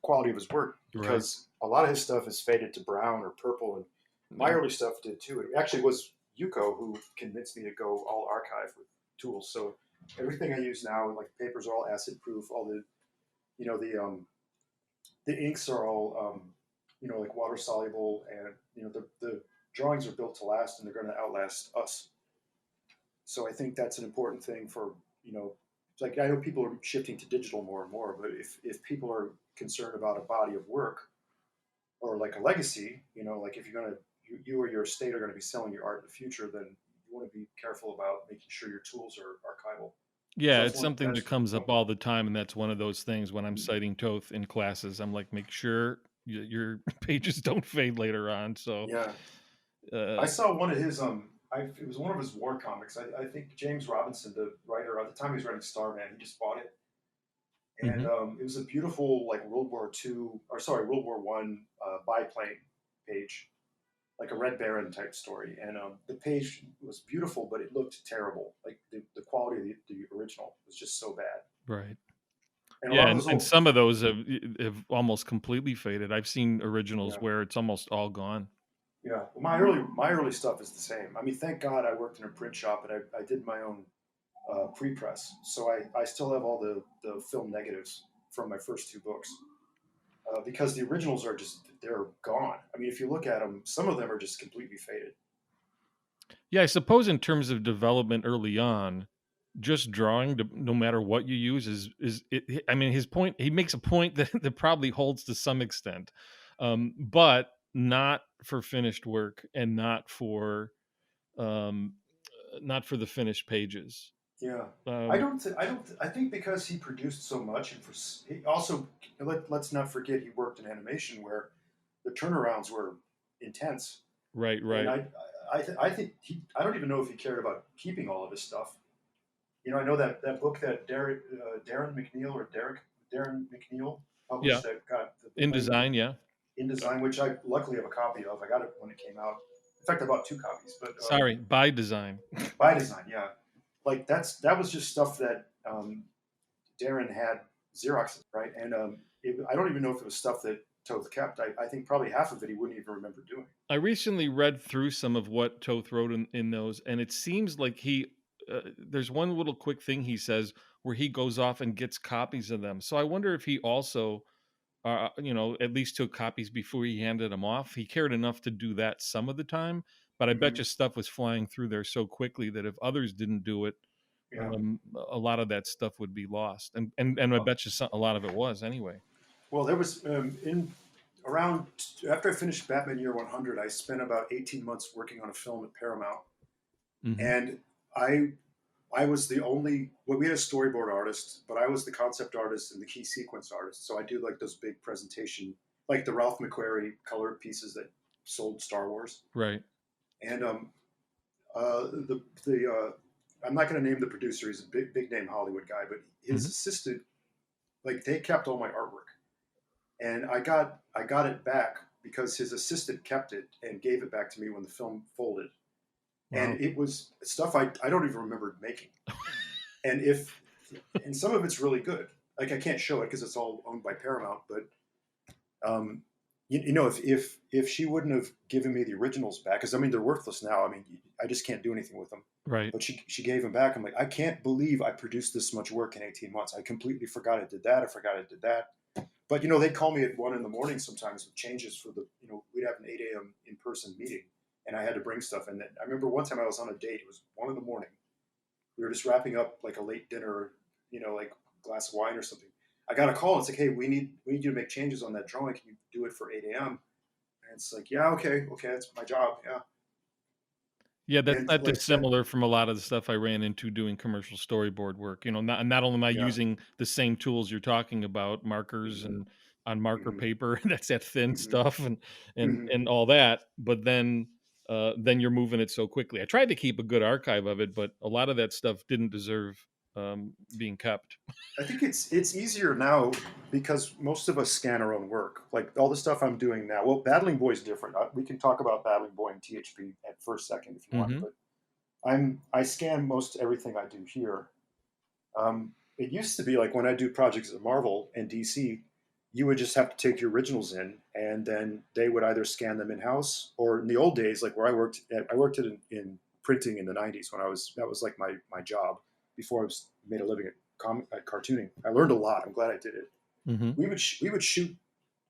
A: quality of his work,
B: Right.
A: because a lot of his stuff is faded to brown or purple, and my
B: Yeah.
A: early stuff did too. It actually was Yuko who convinced me to go all archive with tools. So everything I use now, like papers, are all acid proof. All the you know the inks are all like water soluble, and the drawings are built to last, and they're going to outlast us. So I think that's an important thing for like I know people are shifting to digital more and more, but if people are concerned about a body of work or like a legacy, like if you're going to you or your estate are going to be selling your art in the future, then you want to be careful about making sure your tools are archival. So
B: Yeah, it's something
A: that's
B: that comes
A: one
B: up
A: way.
B: all the time, and that's one of those things when I'm citing Toth in classes. I'm like, make sure your pages don't fade later on. So,
A: Yeah, I
B: uh,
A: saw one of his it was one of his war comics. I think James Robinson, the writer, at the time he was writing Starman, he just bought it, and
B: mhm.
A: it was a beautiful like World War One biplane page, like a Red Baron type story. And the page was beautiful, but it looked terrible. Like the quality of the original was just so bad.
B: Right.
A: And a
B: Yeah,
A: lot of
B: and
A: those
B: and
A: old,
B: some of those have almost completely faded. I've seen originals
A: yeah,
B: where it's almost all gone.
A: yeah. Well, my early stuff is the same. I mean, thank God I worked in a print shop, and I did my own pre-press, so I still have all the film negatives from my first two books. Because the originals they're gone. I mean, if you look at them, some of them are just completely faded.
B: Yeah, I suppose in terms of development early on, just drawing, no matter what you use, is it. I mean, his point. He makes a point that that probably holds to some extent, but not for finished work and um, not for the finished pages.
A: Yeah,
B: Um,
A: I don't. I think because he produced so much, and he also let's not forget he worked in animation where the turnarounds were intense.
B: right,
A: And
B: right.
A: I think I don't even know if he cared about keeping all of his stuff. I know that book that Darren McNeil or Darren McNeil
B: Yeah,
A: published that got the
B: in
A: plane
B: design, yeah.
A: in design, which I luckily have a copy of. I got it when it came out. In fact, I bought two copies, but
B: Sorry, by design.
A: by design, yeah. Like that was just stuff that Darren had Xeroxes, right? And I don't even know if it was stuff that Toth kept, I think probably half of it he wouldn't even remember doing.
B: I recently read through some of what Toth wrote in those, and it seems like there's one little quick thing he says where he goes off and gets copies of them. So I wonder if he also, at least took copies before he handed them off. He cared enough to do that some of the time, but I bet
A: Mm-hmm.
B: you stuff was flying through there so quickly that if others didn't do it,
A: Yeah.
B: a lot of that stuff would be lost. And I bet you a lot of it was anyway.
A: Well, there was in around after I finished Batman Year 100, I spent about 18 months working on a film at Paramount,
B: Hmm.
A: and I was the only. Well, we had a storyboard artist, but I was the concept artist and the key sequence artist. So I do like those big presentation, like the Ralph McQuarrie color pieces that sold Star Wars.
B: Right.
A: And the I'm not going to name the producer. He's a big name Hollywood guy, but his
B: Hmm.
A: assistant, like they kept all my artwork, and I got it back because his assistant kept it and gave it back to me when the film folded,
B: Wow.
A: and it was stuff I don't even remember making, and some of it's really good. Like I can't show it because it's all owned by Paramount, but um, if she wouldn't have given me the originals back, because I mean they're worthless now. I mean I just can't do anything with them.
B: Right.
A: But she gave them back. I'm like, I can't believe I produced this much work in 18 months. I completely forgot I did that. I forgot I did that. But they'd call me at 1 a.m. sometimes with changes for we'd have an 8 a.m. in-person meeting, and I had to bring stuff. And then I remember one time I was on a date. It was 1 a.m. We were just wrapping up like a late dinner, like a glass of wine or something. I got a call. It's like, hey, we need you to make changes on that drawing. Can you do it for 8 a.m.? And it's like, yeah, okay, that's my job. Yeah.
B: Yeah, that's
A: And
B: not
A: like that.
B: dissimilar from a lot of the stuff I ran into doing commercial storyboard work. Not only am I
A: Yeah.
B: using the same tools you're talking about, markers
A: Mm-hmm.
B: and on marker
A: Mm-hmm.
B: paper, that's that thin
A: Mm-hmm.
B: stuff and and
A: Mm-hmm.
B: and all that, but then you're moving it so quickly. I tried to keep a good archive of it, but a lot of that stuff didn't deserve being kept.
A: I think it's easier now because most of us scan our own work. Like all the stuff I'm doing now. Well, Battling Boy is different. We can talk about Battling Boy and THP at first second if you want.
B: Mhm.
A: But I scan most everything I do here. It used to be like when I do projects at Marvel and DC, you would just have to take your originals in, and then they would either scan them in house or in the old days, like where I worked in printing in the '90s when that was like my job before I was made a living at cartooning. I learned a lot. I'm glad I did it.
B: Mhm.
A: We would shoot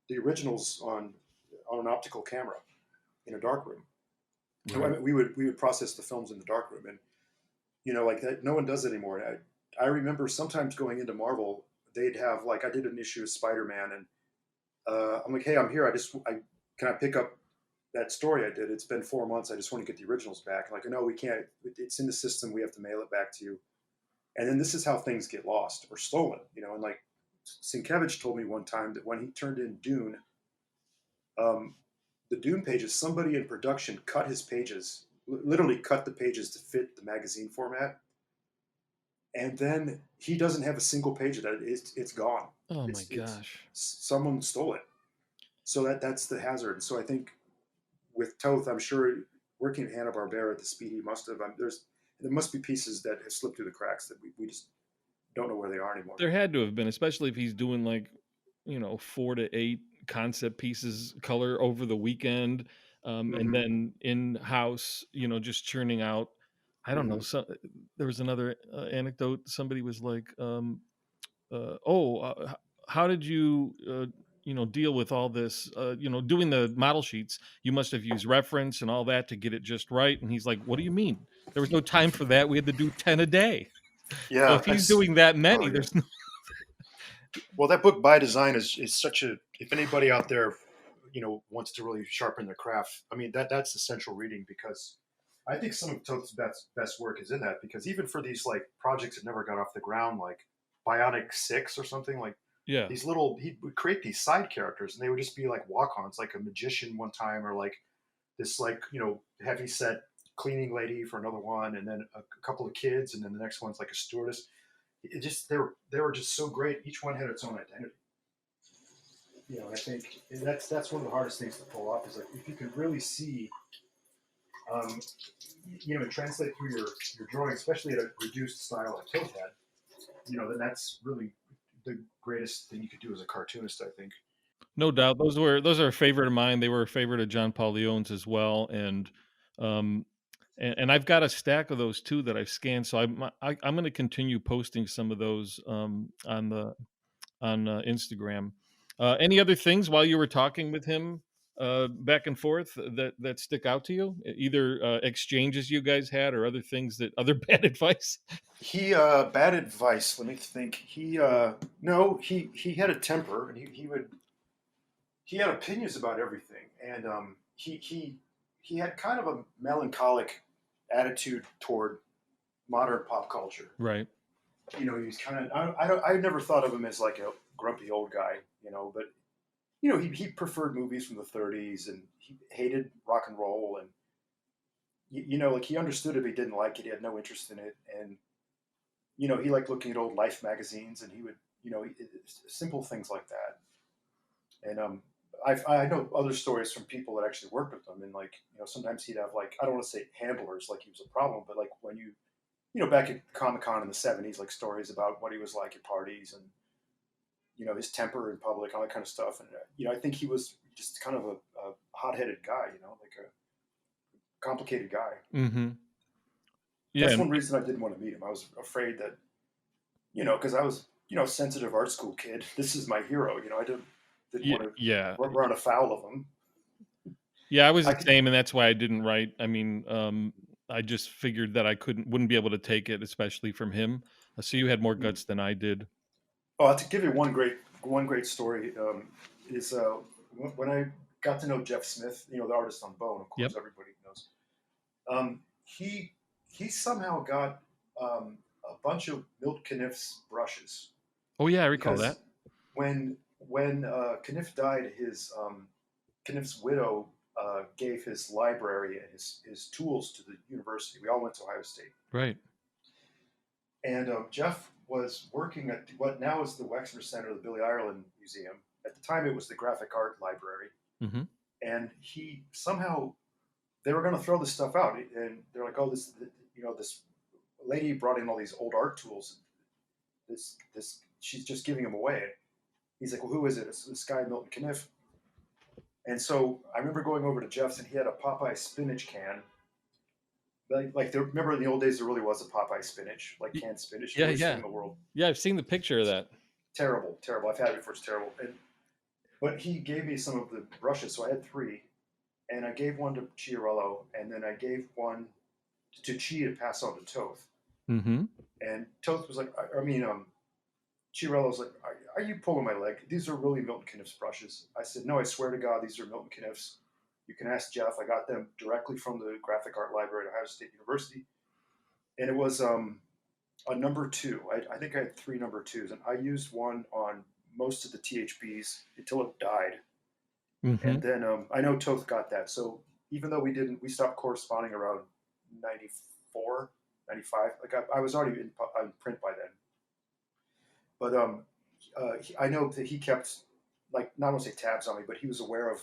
A: the originals on an optical camera in a dark room. I
B: Right.
A: mean, we would process the films in the dark room, and like that. No one does it anymore. I remember sometimes going into Marvel, they'd have like I did an issue of Spider-Man, and I'm like, hey, I'm here. I can I pick up that story I did? It's been 4 months. I just want to get the originals back. Like, no, we can't. It's in the system. We have to mail it back to you. And then this is how things get lost or stolen. And like Sienkiewicz told me one time that when he turned in Dune, um, the Dune pages, somebody in production cut his pages, literally cut the pages to fit the magazine format, and then he doesn't have a single page of that. It's gone.
B: Oh my
A: It's
B: gosh.
A: someone stole it. So that's the hazard. So I think with Toth, I'm sure working at Hanna Barbera at the speed he must have, there must be pieces that have slipped through the cracks that we just don't know where they are anymore.
B: There had to have been, especially if he's doing like, 4 to 8 concept pieces color over the weekend, and
A: Mm-hmm.
B: then in-house, just churning out, I don't know,
A: Mm-hmm.
B: so there was another, anecdote. Somebody was like, "Oh, how did you, deal with all this, doing the model sheets? You must have used reference and all that to get it just right." And he's like, "What do you mean? There was no time for that. We had to do 10 a day." So
A: Yeah,
B: if he's
A: that's
B: doing that
A: oh
B: many,
A: yeah.
B: there's no.
A: Well, that book by design is such a. If anybody out there, wants to really sharpen their craft, I mean that's essential reading because I think some of Toth's best work is in that because even for these like projects that never got off the ground, like Bionic Six or something like
B: Yeah.
A: he would create these side characters and they would just be like walk-ons, like a magician one time or like this like heavy set cleaning lady for another one, and then a couple of kids, and then the next one's like a stewardess. It just they were just so great. Each one had its own identity. And I think that's one of the hardest things to pull off is like if you can really see, um, and translate through your drawing, especially at a reduced style like Toth had, then that's really the greatest thing you could do as a cartoonist, I think.
B: No doubt. Those are a favorite of mine. They were a favorite of John Paul Leon's as well, um, and I've got a stack of those too that I've scanned. So I'm going to continue posting some of those on Instagram. Any other things while you were talking with him back and forth that stick out to you? Either exchanges you guys had or other things that other bad advice.
A: He bad advice. Let me think. He no, he had a temper, and he had opinions about everything, and he had kind of a melancholic attitude toward modern pop culture.
B: Right.
A: You know, he was kind of I never thought of him as like a grumpy old guy, you know, but you know, he preferred movies from the 30s, and he hated rock and roll, and you know, like he understood if he didn't like it, he had no interest in it, and you know, he liked looking at old Life magazines, and he would, you know, simple things like that. And I know other stories from people that actually worked with him, and like, you know, sometimes he'd have like, I don't want to say handlers, like he was a problem, but like when you know, back at Comic Con in the '70s, like stories about what he was like at parties, and you know, his temper in public, all that kind of stuff. And you know, I think he was just kind of a hot-headed guy, you know, like a complicated guy.
B: Mm-hmm. Yeah.
A: That's one reason I didn't want to meet him. I was afraid that, you know, because I was, you know, a sensitive art school kid. This is my hero. You know, I didn't
B: Yeah.
A: want to
B: Yeah.
A: run afoul of him.
B: Yeah, I was
A: I
B: the
A: could,
B: same, and that's why I didn't write. I mean, I just figured that I wouldn't be able to take it, especially from him. So you had more guts than I did.
A: oh, to give you one great story is when I got to know Jeff Smith, you know, the artist on Bone, of
B: Yep.
A: course, everybody knows. He somehow got a bunch of Milt Caniff's brushes
B: Oh yeah, I recall that.
A: because when Caniff died, his Caniff's widow gave his library and his tools to the university. We all went to Ohio State,
B: Right.
A: and Jeff was working at what now is the Wexner Center, the Billy Ireland Museum. At the time, it was the Graphic Art Library,
B: Mm-hmm.
A: and he somehow they were going to throw this stuff out, and they're like, "Oh, this, you know, this lady brought in all these old art tools. This, she's just giving them away." He's like, "Well, who is it?" It's this guy, Milton Caniff. And so I remember going over to Jeff's, and he had a Popeye spinach can. Remember in the old days, there really was a Popeye spinach, like canned spinach, the
B: Yeah,
A: worst thing
B: yeah,
A: in the world.
B: yeah. I've seen the picture of that.
A: Terrible, terrible. I've had it before. It's terrible. But he gave me some of the brushes, so I had three, and I gave one to Chiarello, and then I gave one to Chi to pass on to Toth.
B: Mm-hmm.
A: And Toth was like, Chiarello was like, are you pulling my leg? These are really Milton Caniff's brushes. I said, no, I swear to God, these are Milton Caniff's. You can ask Jeff. I got them directly from the Graphic Art Library at Ohio State University. And it was a number two. I think I had three number twos, and I used one on most of the THBs until it died.
B: Mm-hmm.
A: And then I know Toth got that. So even though we stopped corresponding around 94, 95. Like I was already on print by then. But I know that he kept, like, not want to say tabs on me, but he was aware of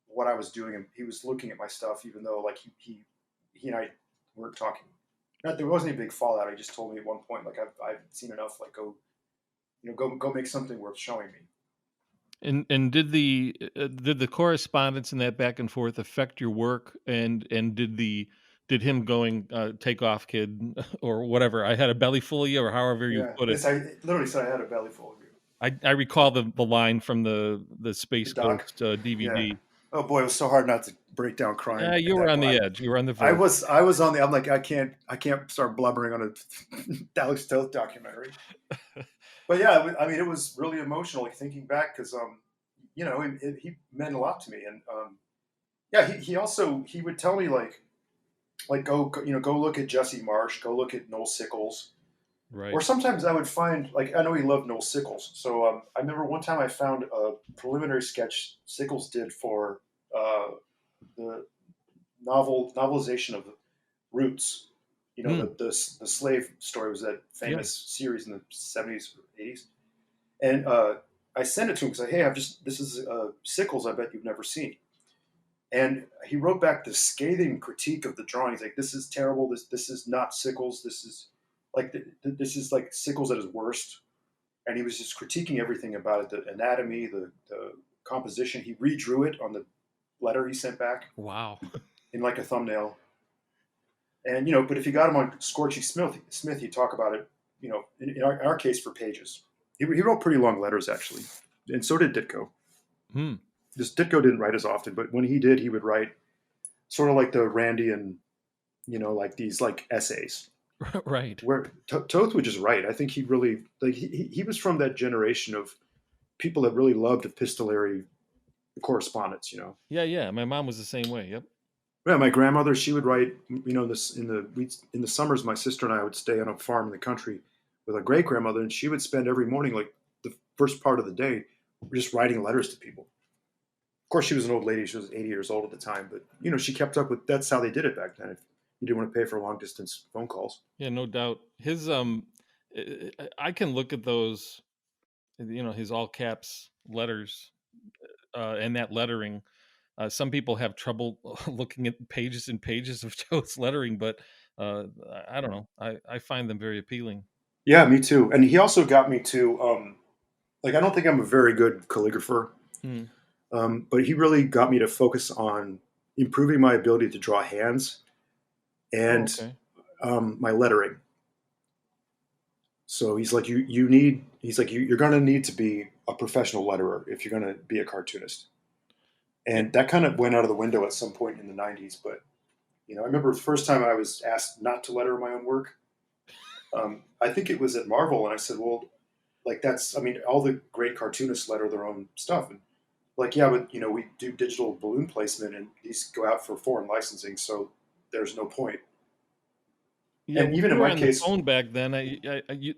A: what I was doing, and he was looking at my stuff, even though like he and I weren't talking. Not there wasn't a big fallout. He just told me at one point, like I've seen enough. Like go make something worth showing me.
B: And did the correspondence and that back and forth affect your work? And did him going take off, kid, or whatever? I had a belly full of you, or however you
A: Yeah,
B: put it.
A: I literally said I had a belly full of you.
B: I recall the line from the
A: The
B: Space
A: doc.
B: Ghost
A: Yeah.
B: DVD.
A: Oh boy, it was so hard not to break down crying
B: Yeah,
A: at
B: you were
A: that
B: on the
A: point.
B: edge. You were on the
A: I
B: verge.
A: was on the. I'm like I can't start blubbering on a Alex Toth documentary. But yeah, I mean it was really emotional, like thinking back, because you know he meant a lot to me, and yeah, he also he would tell me like go look at Jesse Marsh, go look at Noel Sickles.
B: Right.
A: Or sometimes I would find, like, I know he loved Noel Sickles. So I remember one time I found a preliminary sketch Sickles did for the novelization of Roots. You know,
B: Mm,
A: the slave story was that
B: yeah.
A: famous series in the 70s or 80s. And I sent it to him because, hey, this is Sickles I bet you've never seen. And he wrote back this scathing critique of the drawing. He's like, this is terrible. This is not Sickles. This is this is like Sickles at his worst, and he was just critiquing everything about it: the anatomy, the composition. He redrew it on the letter he sent back
B: Wow.
A: in like a thumbnail. And but if you got him on Scorchy Smith, he'd talk about it. In our case, for pages. He wrote pretty long letters actually, and so did Ditko.
B: Hmm.
A: This Ditko didn't write as often, but when he did, he would write sort of like the Randian, like these like essays.
B: Right.
A: Where Toth would just write. I think he really like he was from that generation of people that really loved epistolary correspondence.
B: Yeah. My mom was the same way. Yep.
A: Yeah, my grandmother, she would write. This in the summers, my sister and I would stay on a farm in the country with a great grandmother, and she would spend every morning, like the first part of the day, just writing letters to people. Of course, she was an old lady; she was 80 years old at the time, but she kept up with. That's how they did it back then. If you didn't want to pay for long distance phone calls.
B: Yeah, no doubt. His I can look at those, his all caps letters, and that lettering. Some people have trouble looking at pages and pages of Toth's lettering, but I don't know. I find them very appealing.
A: Yeah, me too. And he also got me to like I don't think I'm a very good calligrapher,
B: Hmm.
A: but he really got me to focus on improving my ability to draw hands
B: Oh,
A: and
B: okay.
A: my lettering. So he's like, you're going to need to be a professional letterer if you're going to be a cartoonist.
B: Yeah.
A: And that kind of went out of the window at some point in the 90s. But, I remember the first time I was asked not to letter my own work. I think it was at Marvel. And I said, well, like all the great cartoonists letter their own stuff. And like, yeah, but, we do digital balloon placement and these go out for foreign licensing. So there's no point.
B: Yeah,
A: And
B: when
A: even
B: we
A: in
B: were
A: my
B: on the
A: case,
B: phone back then,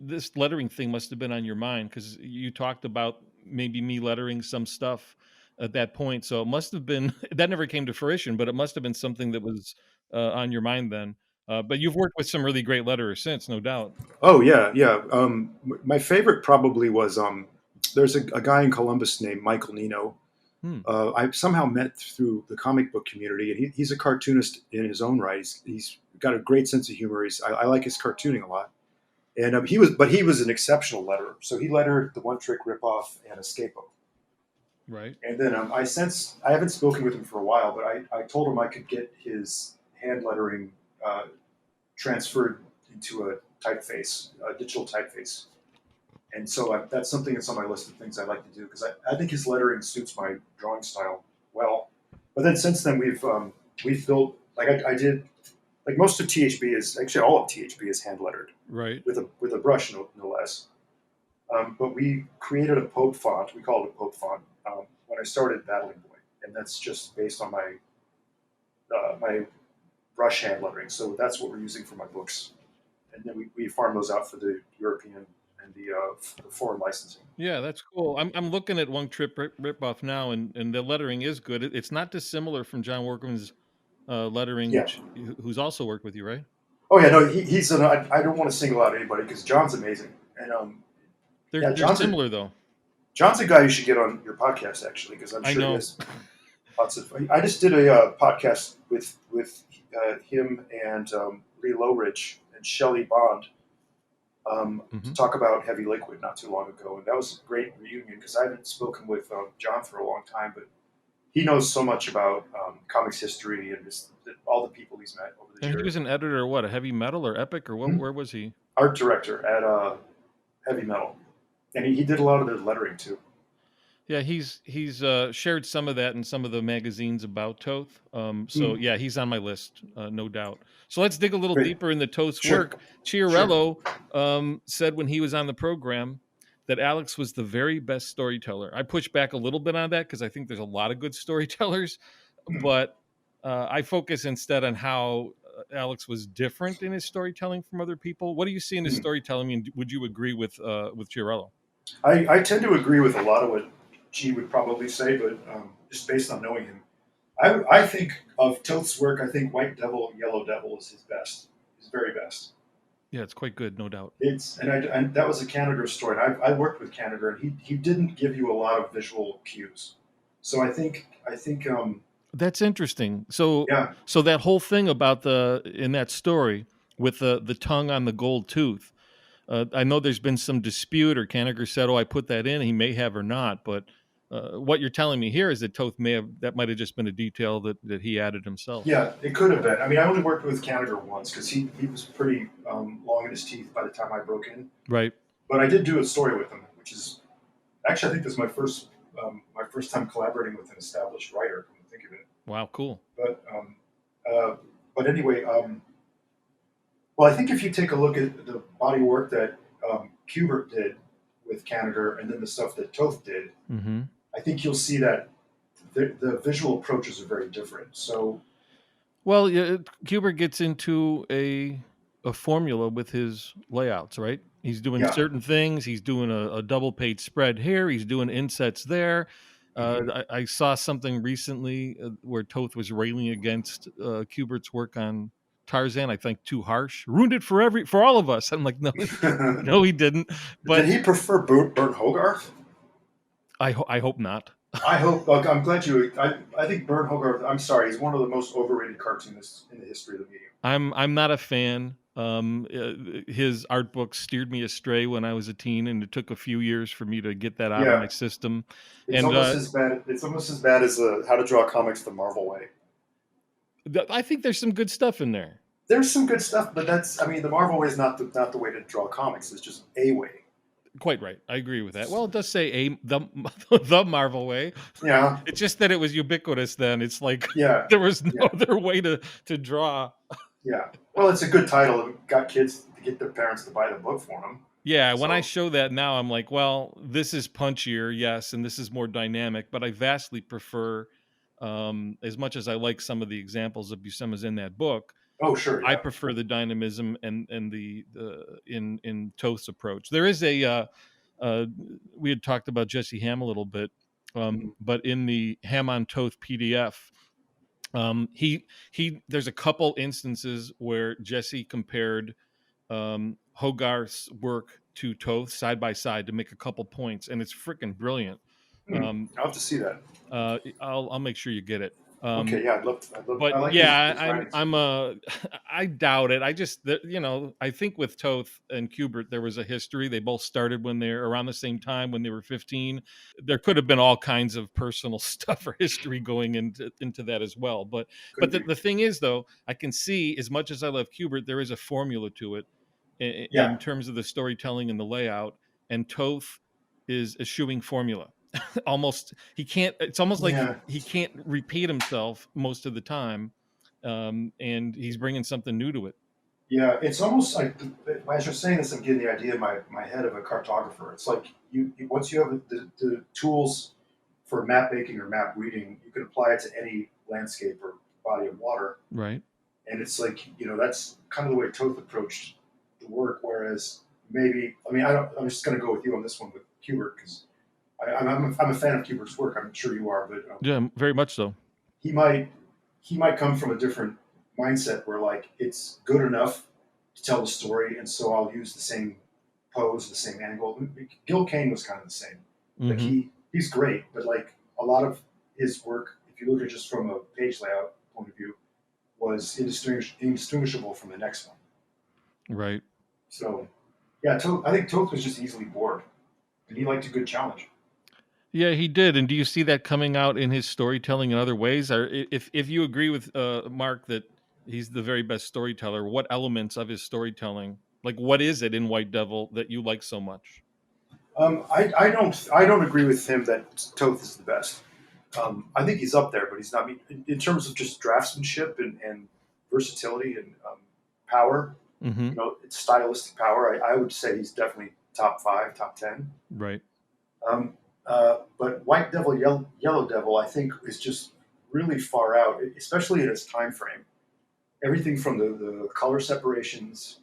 B: this lettering thing must have been on your mind because you talked about maybe me lettering some stuff at that point. So it must have been that never came to fruition, but it must have been something that was on your mind then. But you've worked with some really great letterers since, no doubt.
A: oh yeah, yeah. My favorite probably was there's a guy in Columbus named Michael Nino.
B: Hmm.
A: I somehow met through the comic book community, and he's a cartoonist in his own right. He's got a great sense of humor. I like his cartooning a lot, and he was an exceptional letterer. So he lettered the One Trick Ripoff and Escapo.
B: Right.
A: And then I haven't spoken with him for a while, but I told him I could get his hand lettering transferred into a typeface, a digital typeface. And so that's something that's on my list of things I'd like to do because I think his lettering suits my drawing style well. But then since then we've built like I did like most of THB is actually all of THB is hand lettered
B: Right.
A: with a brush no less. But we created a Pope font. We called it a Pope font when I started Battling Boy, and that's just based on my brush hand lettering. So that's what we're using for my books, and then we farm those out for the European and the foreign licensing.
B: Yeah, that's cool. I'm looking at One Trip Ripoff now, and the lettering is good. It's not dissimilar from John Workman's lettering,
A: Yeah.
B: which who's also worked with you, right?
A: Oh yeah, no, he's I don't want to single out anybody because John's amazing, and yeah,
B: They're similar though.
A: John's a guy you should get on your podcast actually because I'm
B: I
A: sure he
B: know.
A: has lots of. I just did a podcast with him and Lee Lowridge and Shelley Bond to talk about Heavy Liquid not too long ago, and that was a great reunion because I haven't spoken with John for a long time, but he knows so much about comics history and all the people he's met over the
B: And he
A: years.
B: was an editor of what, a Heavy Metal or Epic or what?
A: Mhm.
B: Where was he?
A: Art director at Heavy Metal, and he did a lot of the lettering too.
B: Yeah, he's shared some of that in some of the magazines about Toth. So yeah, he's on my list, no doubt. So let's dig a little
A: Great.
B: deeper into Toth's
A: Sure.
B: work. Chiarello said when he was on the program that Alex was the very best storyteller. I push back a little bit on that because I think there's a lot of good storytellers, but I focus instead on how Alex was different in his storytelling from other people. What do you see in his storytelling? And would you agree with Chiarello?
A: I tend to agree with a lot of what G would probably say, but just based on knowing him, I think of Toth's work. I think White Devil, Yellow Devil is his best, his very best.
B: Yeah, it's quite good, no doubt.
A: And that was a Canada story. And I worked with Canada, and he didn't give you a lot of visual cues. So I think
B: That's interesting. So
A: yeah.
B: so that whole thing about in that story with the tongue on the gold tooth. I know there's been some dispute, or Kanigher said, "Oh, I put that in." He may have or not, but what you're telling me here is that Toth might have just been a detail that he added himself.
A: Yeah, it could have been. I mean, I only worked with Canada once because he was pretty long in his teeth by the time I broke in.
B: Right.
A: But I did do a story with him, which is actually I think this is my first time collaborating with an established writer. Come to think of it.
B: Wow. Cool.
A: But uh, but anyway, well, I think if you take a look at the body of work that Kubert did with Canada and then the stuff that Toth did,
B: Mm-hmm.
A: I think you'll see that the visual approaches are very different. So,
B: well, Kubert gets into a formula with his layouts, right? He's doing certain things. He's doing a double page spread here. He's doing insets there. I saw something recently where Toth was railing against Kubert's work on Tarzan. I think too harsh, ruined it for all of us. I'm like, no, no, he didn't. But
A: did he prefer Bert Hogarth?
B: I hope not.
A: I hope. Look, I'm glad you. I think Bert Hogarth. I'm sorry, he's one of the most overrated cartoonists in the history of the medium.
B: I'm not a fan. His art books steered me astray when I was a teen, and it took a few years for me to get that out of my system.
A: It's almost as bad. It's almost as bad as How to Draw Comics the Marvel Way.
B: I think there's some good stuff in there.
A: There's some good stuff, but the Marvel Way is not the way to draw comics. It's just a way.
B: Quite right. I agree with that. Well, it does say the Marvel Way.
A: Yeah.
B: It's just that it was ubiquitous then. It's like
A: there
B: was no other way to draw.
A: Yeah. Well, it's a good title. It got kids to get their parents to buy the book for them.
B: Yeah, when I show that now, I'm like, well, this is punchier, yes, and this is more dynamic, but I vastly prefer, as much as I like some of the examples of Buscema's in that book.
A: Oh, sure. Yeah.
B: I prefer the dynamism and the in Toth's approach. There is a we had talked about Jesse Ham a little bit, but in the Ham on Toth PDF, he there's a couple instances where Jesse compared Hogarth's work to Toth side by side to make a couple points, and it's freaking brilliant.
A: I'll have to see that.
B: I'll make sure you get it.
A: Okay, yeah, I'd love.
B: But
A: I like
B: yeah, I doubt it. I just, I think with Toth and Kubert there was a history. They both started when they're around the same time when they were 15. There could have been all kinds of personal stuff or history going into that as well. But the thing is, though, I can see, as much as I love Kubert, there is a formula to it in terms of the storytelling and the layout. And Toth is eschewing formula. It's almost like he can't repeat himself most of the time, and he's bringing something new to it.
A: Yeah, it's almost like, as you're saying this, I'm getting the idea in my head of a cartographer. It's like you once you have the tools for map making or map reading, you can apply it to any landscape or body of water.
B: Right.
A: And it's like, that's kind of the way Toth approached the work. Whereas I'm just going to go with you on this one with Kubert, because I'm a fan of Kubert's work. I'm sure you are, but
B: yeah, very much so.
A: He might come from a different mindset where, like, it's good enough to tell the story, and so I'll use the same pose, the same angle. Gil Kane was kind of the same.
B: Mm-hmm.
A: Like he's great, but like a lot of his work, if you look at it just from a page layout point of view, was indistinguishable from the next one.
B: Right.
A: So, yeah, I think Toth was just easily bored, and he liked a good challenge.
B: Yeah, he did. And do you see that coming out in his storytelling in other ways? Or if you agree with Mark that he's the very best storyteller, what elements of his storytelling, like what is it in White Devil that you like so much?
A: I don't agree with him that Toth is the best. I think he's up there, but he's not. In terms of just draftsmanship and versatility and power,
B: mm-hmm.
A: It's stylistic power. I would say he's definitely top 5, top 10.
B: Right.
A: But White Devil, Yellow Devil, I think is just really far out, especially in its time frame. Everything from the color separations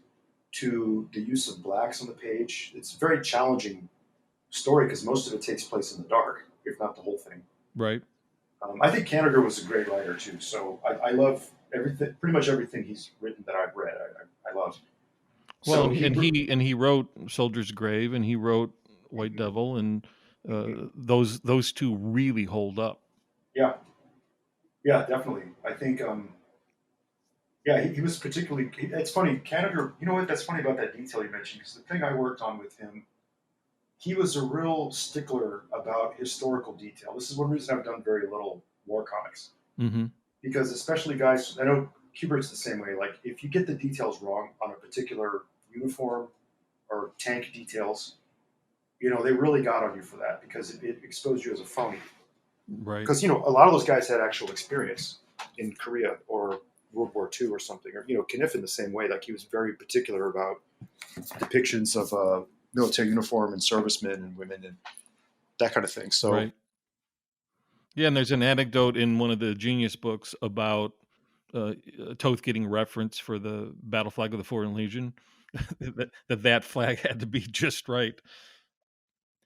A: to the use of blacks on the page. It's a very challenging story because most of it takes place in the dark, if not the whole thing.
B: Right.
A: I think Kanigher was a great writer too, so I love everything, pretty much everything he's written that I've read. I love.
B: Well, so he wrote Soldier's Grave, and he wrote White Devil, and those two really hold up.
A: Yeah, definitely. I think. He was particularly. It's funny, Kanigher. You know what? That's funny about that detail you mentioned, because the thing I worked on with him, he was a real stickler about historical detail. This is one reason I've done very little war comics,
B: Mm-hmm.
A: because especially guys, I know Kubert's the same way. Like if you get the details wrong on a particular uniform or tank details, they really got on you for that because it exposed you as a phony.
B: Right.
A: Because a lot of those guys had actual experience in Korea or World War II or something. Or Kniff in the same way, like he was very particular about depictions of military uniform and servicemen and women and that kind of thing. So
B: Right. Yeah, and there's an anecdote in one of the Genius books about Toth getting reference for the battle flag of the Foreign Legion. that flag had to be just right.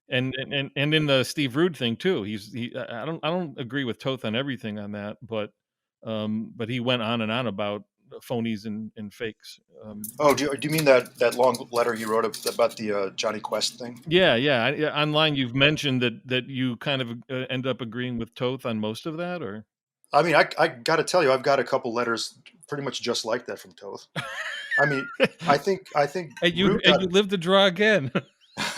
B: And in the Steve Rude thing too, I don't agree with Toth on everything on that, but he went on and on about phonies and fakes.
A: do you mean that long letter you wrote about the Johnny Quest thing?
B: Yeah. Online, you've mentioned that you kind of end up agreeing with Toth on most of that, or
A: I mean, I got to tell you, I've got a couple letters pretty much just like that from Toth. I mean, I think
B: and
A: Rude got.
B: you live to draw again.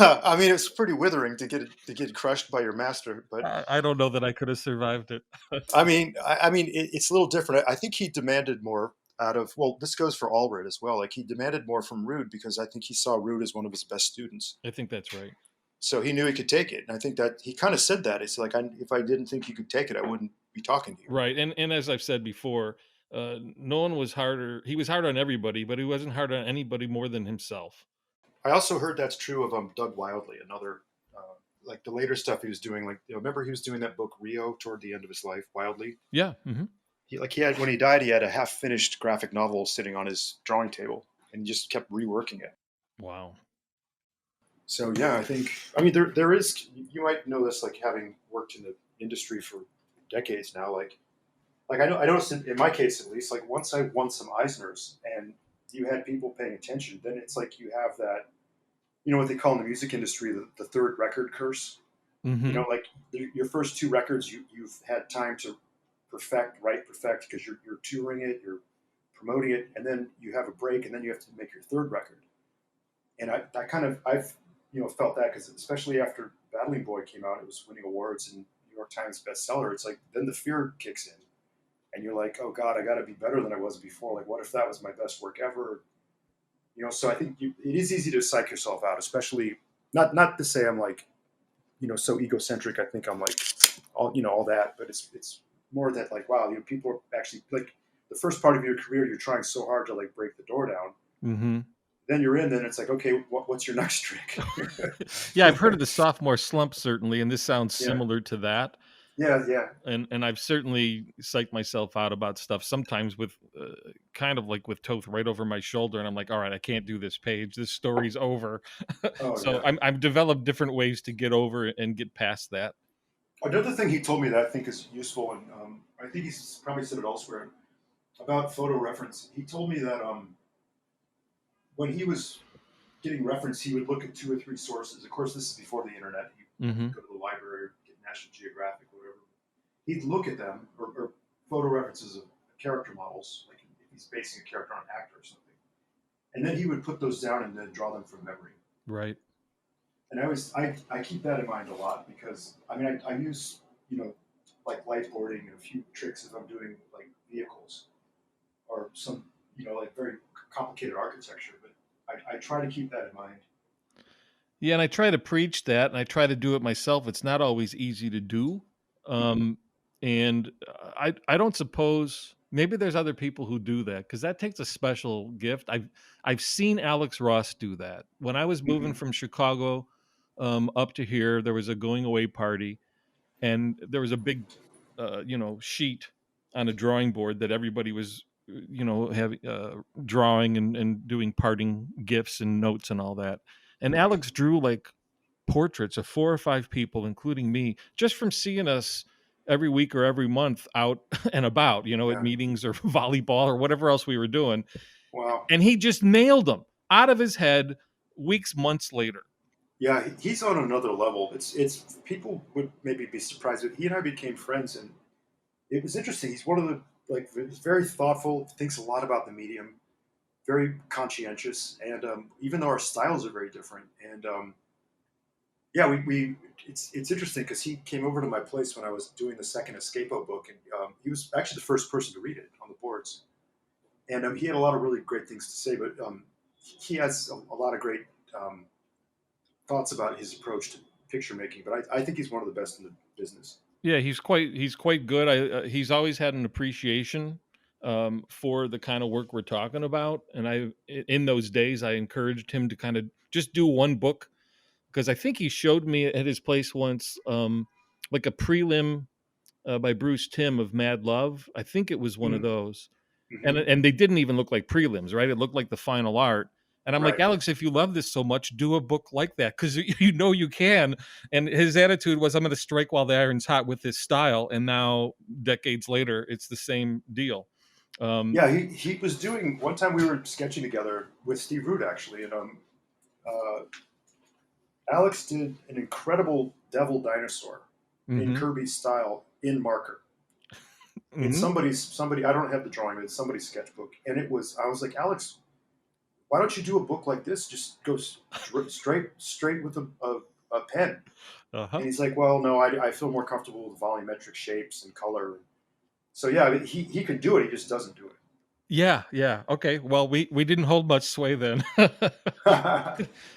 A: I mean, it's pretty withering to get crushed by your master, but
B: I don't know that I could have survived it.
A: it's a little different. I think he demanded more out of. Well, this goes for Allred as well. Like he demanded more from Rude because I think he saw Rude as one of his best students.
B: I think that's right.
A: So he knew he could take it, and I think that he kind of said that. It's like, if I didn't think you could take it, I wouldn't be talking to you.
B: Right, and as I've said before, no one was harder. He was hard on everybody, but he wasn't hard on anybody more than himself.
A: I also heard that's true of Doug Wildley, another like the later stuff he was doing. Like remember he was doing that book Rio toward the end of his life. Wildley,
B: Yeah. Hmm.
A: he had when he died, he had a half finished graphic novel sitting on his drawing table, and he just kept reworking it.
B: Wow.
A: So yeah, I mean there is, you might know this, like having worked in the industry for decades now. I noticed in my case at least, like once I won some Eisners and you had people paying attention, then it's like you have that, what they call in the music industry the third record curse.
B: Hmm.
A: Like your first two records, you've had time to perfect because you're touring it, you're promoting it, and then you have a break, and then you have to make your third record. And I've felt that because especially after Battling Boy came out, it was winning awards and New York Times bestseller. It's like then the fear kicks in, and you're like, oh God, I got to be better than I was before. Like, what if that was my best work ever? So I think it is easy to psych yourself out, especially not to say I'm like, so egocentric. I think I'm like all that, but it's more that like, wow, people are actually like the first part of your career, you're trying so hard to like break the door down.
B: Hmm.
A: Then you're in, then it's like, okay, what's your next trick?
B: Yeah, I've heard of the sophomore slump certainly, and this sounds
A: Yeah,
B: similar to that.
A: yeah.
B: And I've certainly psyched myself out about stuff sometimes with kind of like with Toth right over my shoulder, and I'm like, all right, I can't do this page. This story's over.
A: Oh
B: So
A: yeah.
B: I've developed different ways to get over and get past that.
A: Another thing he told me that I think is useful, and I think he's probably said it elsewhere about photo reference. He told me that when he was getting reference, he would look at two or three sources. Of course, this is before the internet.
B: Hmm.
A: He'd go to the library or get National Geographic, or whatever. He'd look at them or photo references of character models, like if he's basing a character on an actor or something, and then he would put those down and then draw them from memory.
B: Right.
A: And I keep that in mind a lot because I mean I use like light boarding and a few tricks if I'm doing like vehicles or some like very complicated architecture, but I try to keep that in mind.
B: Yeah, and I try to preach that, and I try to do it myself. It's not always easy to do, um, and I don't suppose maybe there's other people who do that because that takes a special gift. I've seen Alex Ross do that when I was moving
A: Mm-hmm.
B: from Chicago up to here. There was a going away party, and there was a big sheet on a drawing board that everybody was having drawing and doing parting gifts and notes and all that. And Alex drew like portraits of 4 or 5 people, including me, just from seeing us every week or every month out and about, at
A: Yeah.
B: meetings or volleyball or whatever else we were doing.
A: Wow.
B: And he just nailed them out of his head weeks, months later.
A: Yeah, he's on another level. It's people would maybe be surprised, but he and I became friends, and it was interesting. He's one of the like he's very thoughtful, thinks a lot about the medium, very conscientious, and even though our styles are very different, and yeah, we it's interesting because he came over to my place when I was doing the second Escapo book, and he was actually the first person to read it on the boards, and he had a lot of really great things to say, but he has a lot of great um, thoughts about his approach to picture making. But I think he's one of the best in the business.
B: Yeah, he's quite good. He's always had an appreciation for the kind of work we're talking about, and in those days I encouraged him to kind of just do one book because I think he showed me at his place once, like a prelim by Bruce Timm of Mad Love. I think it was one of
A: Mm-hmm.
B: those, and
A: Mm-hmm.
B: and they didn't even look like prelims, right? It looked like the final art. And I'm like,
A: Right.
B: Alex, if you love this so much, do a book like that because you know you can. And his attitude was, I'm going to strike while the iron's hot with this style. And now, decades later, it's the same deal.
A: Yeah, he was doing one time we were sketching together with Steve Root actually, and uh, Alex did an incredible Devil Dinosaur in
B: hmm
A: Kirby's style in marker. It's
B: hmm
A: somebody. I don't have the drawing, but it's somebody's sketchbook, and it was. I was like, Alex, why don't you do a book like this? Just go straight with a pen.
B: Uh-huh.
A: And he's like, well, no, I feel more comfortable with volumetric shapes and color. So yeah, he could do it. He just doesn't do it.
B: Yeah, yeah. Okay. Well, we didn't hold much sway then.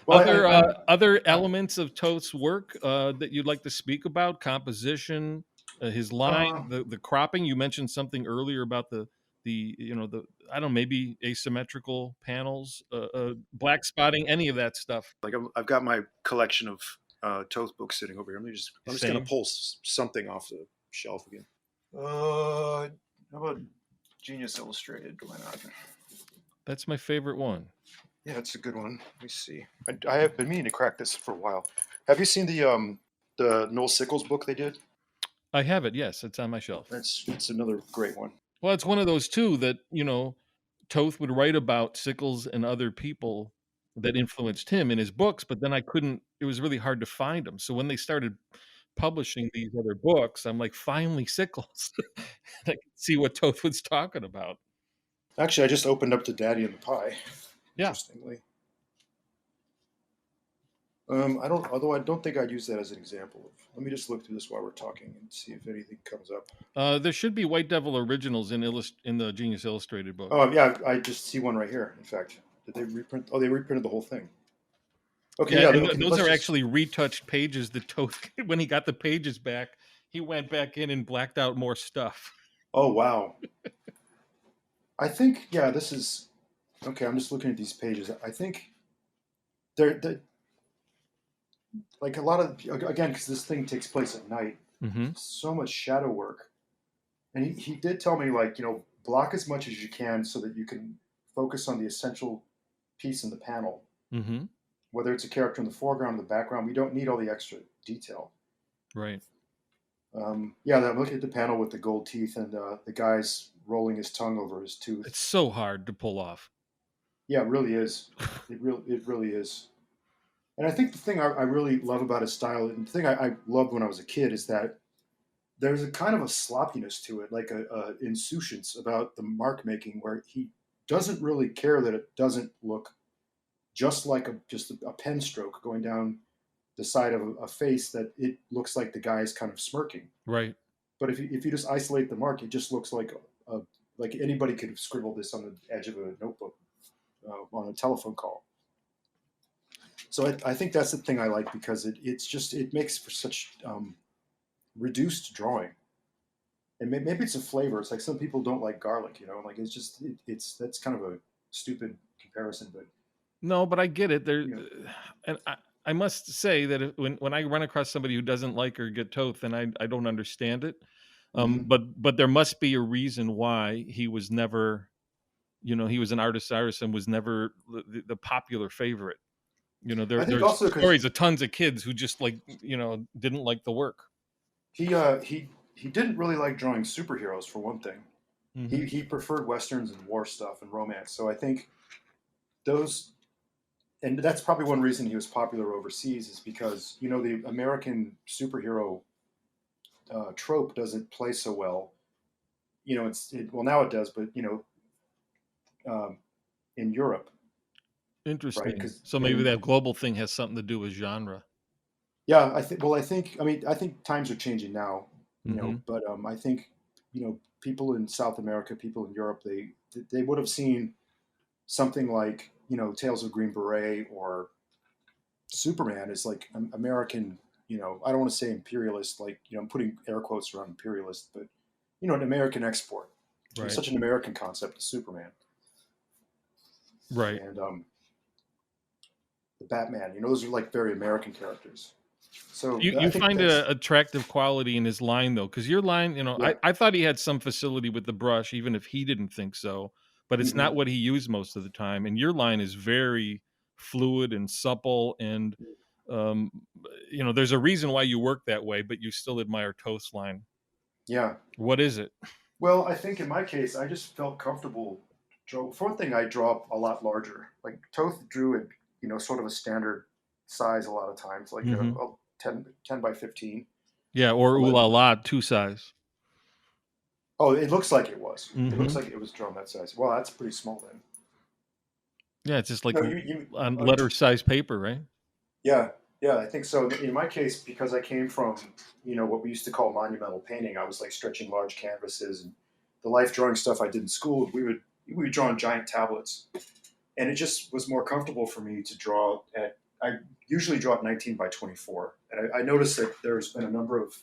A: Well,
B: Other elements of Toth's work that you'd like to speak about? Composition, his line,
A: uh,
B: the cropping. You mentioned something earlier about the the I don't know, maybe asymmetrical panels, black spotting, any of that stuff.
A: like I've got my collection of Toth books sitting over here. I'm just gonna
B: Same.
A: pull something off the shelf again. How about Genius Illustrated? Why not?
B: That's my favorite one.
A: Yeah, it's a good one. Let me see. I have been meaning to crack this for a while. Have you seen the Noel Sickles book they did?
B: I have it. Yes, it's on my shelf.
A: It's another great one.
B: Well, it's one of those too that, Toth would write about Sickles and other people that influenced him in his books, but then it was really hard to find them. So when they started publishing these other books, I'm like, finally Sickles. I could see what Toth was talking about.
A: Actually, I just opened up the Daddy and the Pie.
B: Yeah.
A: Interestingly, Although I don't think I'd use that as an example of. Let me just look through this while we're talking and see if anything comes up.
B: There should be White Devil originals in the Genius Illustrated book.
A: Oh yeah, I just see one right here. In fact, did they reprint? Oh, they reprinted the whole thing. Okay,
B: Yeah,
A: yeah.
B: and
A: Okay,
B: those
A: let's
B: are
A: just.
B: actually retouched pages that Toth, when he got the pages back, he went back in and blacked out more stuff.
A: Oh wow. I think yeah. This is okay. I'm just looking at these pages. I think they're like a lot of again because this thing takes place at night.
B: hmm
A: So much shadow work, and he did tell me like block as much as you can so that you can focus on the essential piece in the panel,
B: hmm
A: whether it's a character in the foreground or the background. We don't need all the extra detail.
B: Right.
A: Yeah, I'm looking at the panel with the gold teeth and the guy's rolling his tongue over his tooth.
B: It's so hard to pull off.
A: Yeah, it really is. It really is. And I think the thing I really love about his style, and the thing I loved when I was a kid, is that there's a kind of a sloppiness to it, like a insouciance about the mark making, where he doesn't really care that it doesn't look just like just a pen stroke going down the side of a face, that it looks like the guy is kind of smirking.
B: Right.
A: But if you just isolate the mark, it just looks like anybody could have scribbled this on the edge of a notebook on a telephone call. So I think that's the thing I like because it makes for such reduced drawing. And maybe it's a flavor. It's like some people don't like garlic, like it's just it's that's kind of a stupid comparison, but
B: No, but I get it.
A: you know,
B: And I must say that when I run across somebody who doesn't like or get Toth, then I don't understand it.
A: mhm.
B: But there must be a reason why he was never, he was an artist and was never the popular favorite.
A: I think
B: There's
A: also because
B: stories of tons of kids who just didn't like the work.
A: he didn't really like drawing superheroes for one thing.
B: hmm
A: He preferred westerns and war stuff and romance. So I think those and that's probably one reason he was popular overseas is because the American superhero trope doesn't play so well. Well now it does, but um, in Europe, right?
B: Interesting.
A: Because
B: So maybe
A: and
B: that global thing has something to do with genre.
A: Yeah, I think times are changing now,
B: Mm-hmm.
A: but I think, people in South America, people in Europe, they would have seen something like, Tales of Green Beret or Superman is like American, I don't want to say imperialist, like, I'm putting air quotes around imperialist, but, an American export. It was
B: Right.
A: such an American concept, the Superman.
B: Right.
A: And the Batman, those are like very American characters. So I
B: You
A: think
B: find
A: that's,
B: a attractive quality in his line though, because your line,
A: yeah.
B: I thought he had some facility with the brush, even if he didn't think so, but it's
A: Hmm.
B: not what he used most of the time. And your line is very fluid and supple, and um, there's a reason why you work that way, but you still admire Toast's line.
A: Yeah.
B: What is it?
A: Well, I think in my case, I just felt comfortable. For one thing, I draw a lot larger. Like Toth drew it, sort of a standard size a lot of times, like
B: Hmm.
A: a 10 by 15.
B: Yeah, or ooh la
A: 11.
B: la, two size.
A: Oh, it looks like it was. It looks
B: Hmm.
A: like it was drawn that size. Well, that's pretty small then.
B: Yeah, it's just like
A: No, you
B: on letter size paper, right?
A: yeah, yeah, I think so. In my case, because I came from, what we used to call monumental painting, I was like stretching large canvases, and the life drawing stuff I did in school, we would draw on giant tablets, and it just was more comfortable for me to draw at. I usually draw at 19 by 24, and I noticed that there's been a number of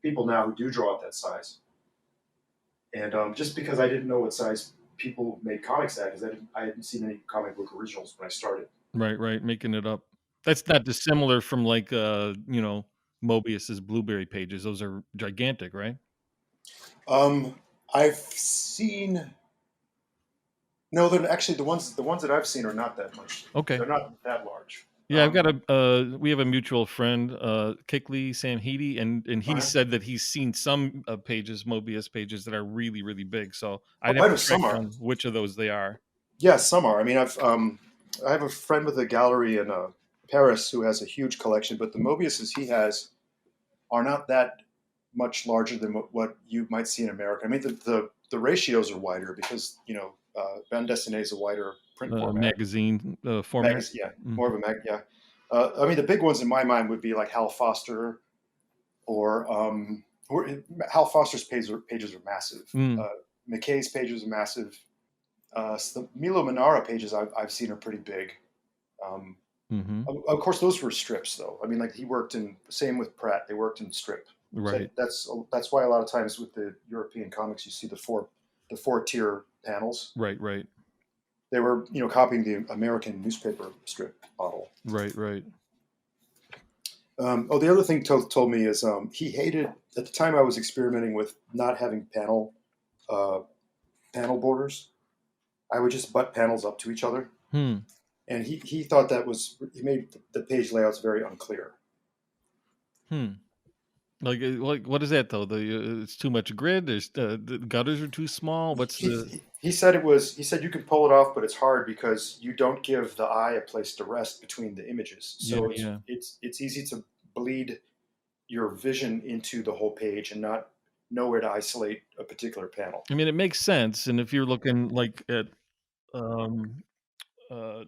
A: people now who do draw at that size, and just because I didn't know what size people made comics at, because I hadn't seen any comic book originals when I started.
B: Right, right, making it up. That's not dissimilar from, like, Mobius's Blueberry Pages. Those are gigantic, right?
A: Um, I've seen No, they're actually the ones that I've seen are not that much.
B: Okay.
A: They're not that large.
B: Yeah, I've got a we have a mutual friend, Kickley Samhidi, and he
A: Uh,
B: said that he's seen some, pages, Mobius pages that are really, really big, so I'd
A: oh,
B: have
A: I
B: to
A: know
B: track
A: some are.
B: down which of those they are.
A: Yeah, some are. I mean, I have a friend with a gallery in Paris who has a huge collection, but the Mobiuses he has are not that much larger than what you might see in America. I mean, the ratios are wider because bande dessinée is a wider print format.
B: Magazine, format?
A: Magazine, yeah,
B: Mhm.
A: more of a mag, yeah. I mean, the big ones in my mind would be like Hal Foster or Hal Foster's pages are massive.
B: Mm,
A: McKay's pages are massive. The Milo Manara pages I've seen are pretty big. Um,
B: mhm.
A: of course, those were strips, though. I mean, like he worked in same with Pratt. They worked in strip. So
B: Right.
A: that's why a lot of times with the European comics, you see the four tier panels.
B: Right, right.
A: They were copying the American newspaper strip model.
B: Right, right.
A: The other thing Toth told me is he hated at the time I was experimenting with not having uh, panel borders. I would just butt panels up to each other,
B: Hmm.
A: and he thought he made the page layouts very unclear.
B: Hmm. Like, what is that though? It's too much grid. The gutters are too small. What's the?
A: He said he said you can pull it off, but it's hard because you don't give the eye a place to rest between the images.
B: Yeah,
A: So it's
B: yeah.
A: it's it's easy to bleed your vision into the whole page and not know where to isolate a particular panel.
B: I mean, it makes sense. And if you're looking like at, um, uh,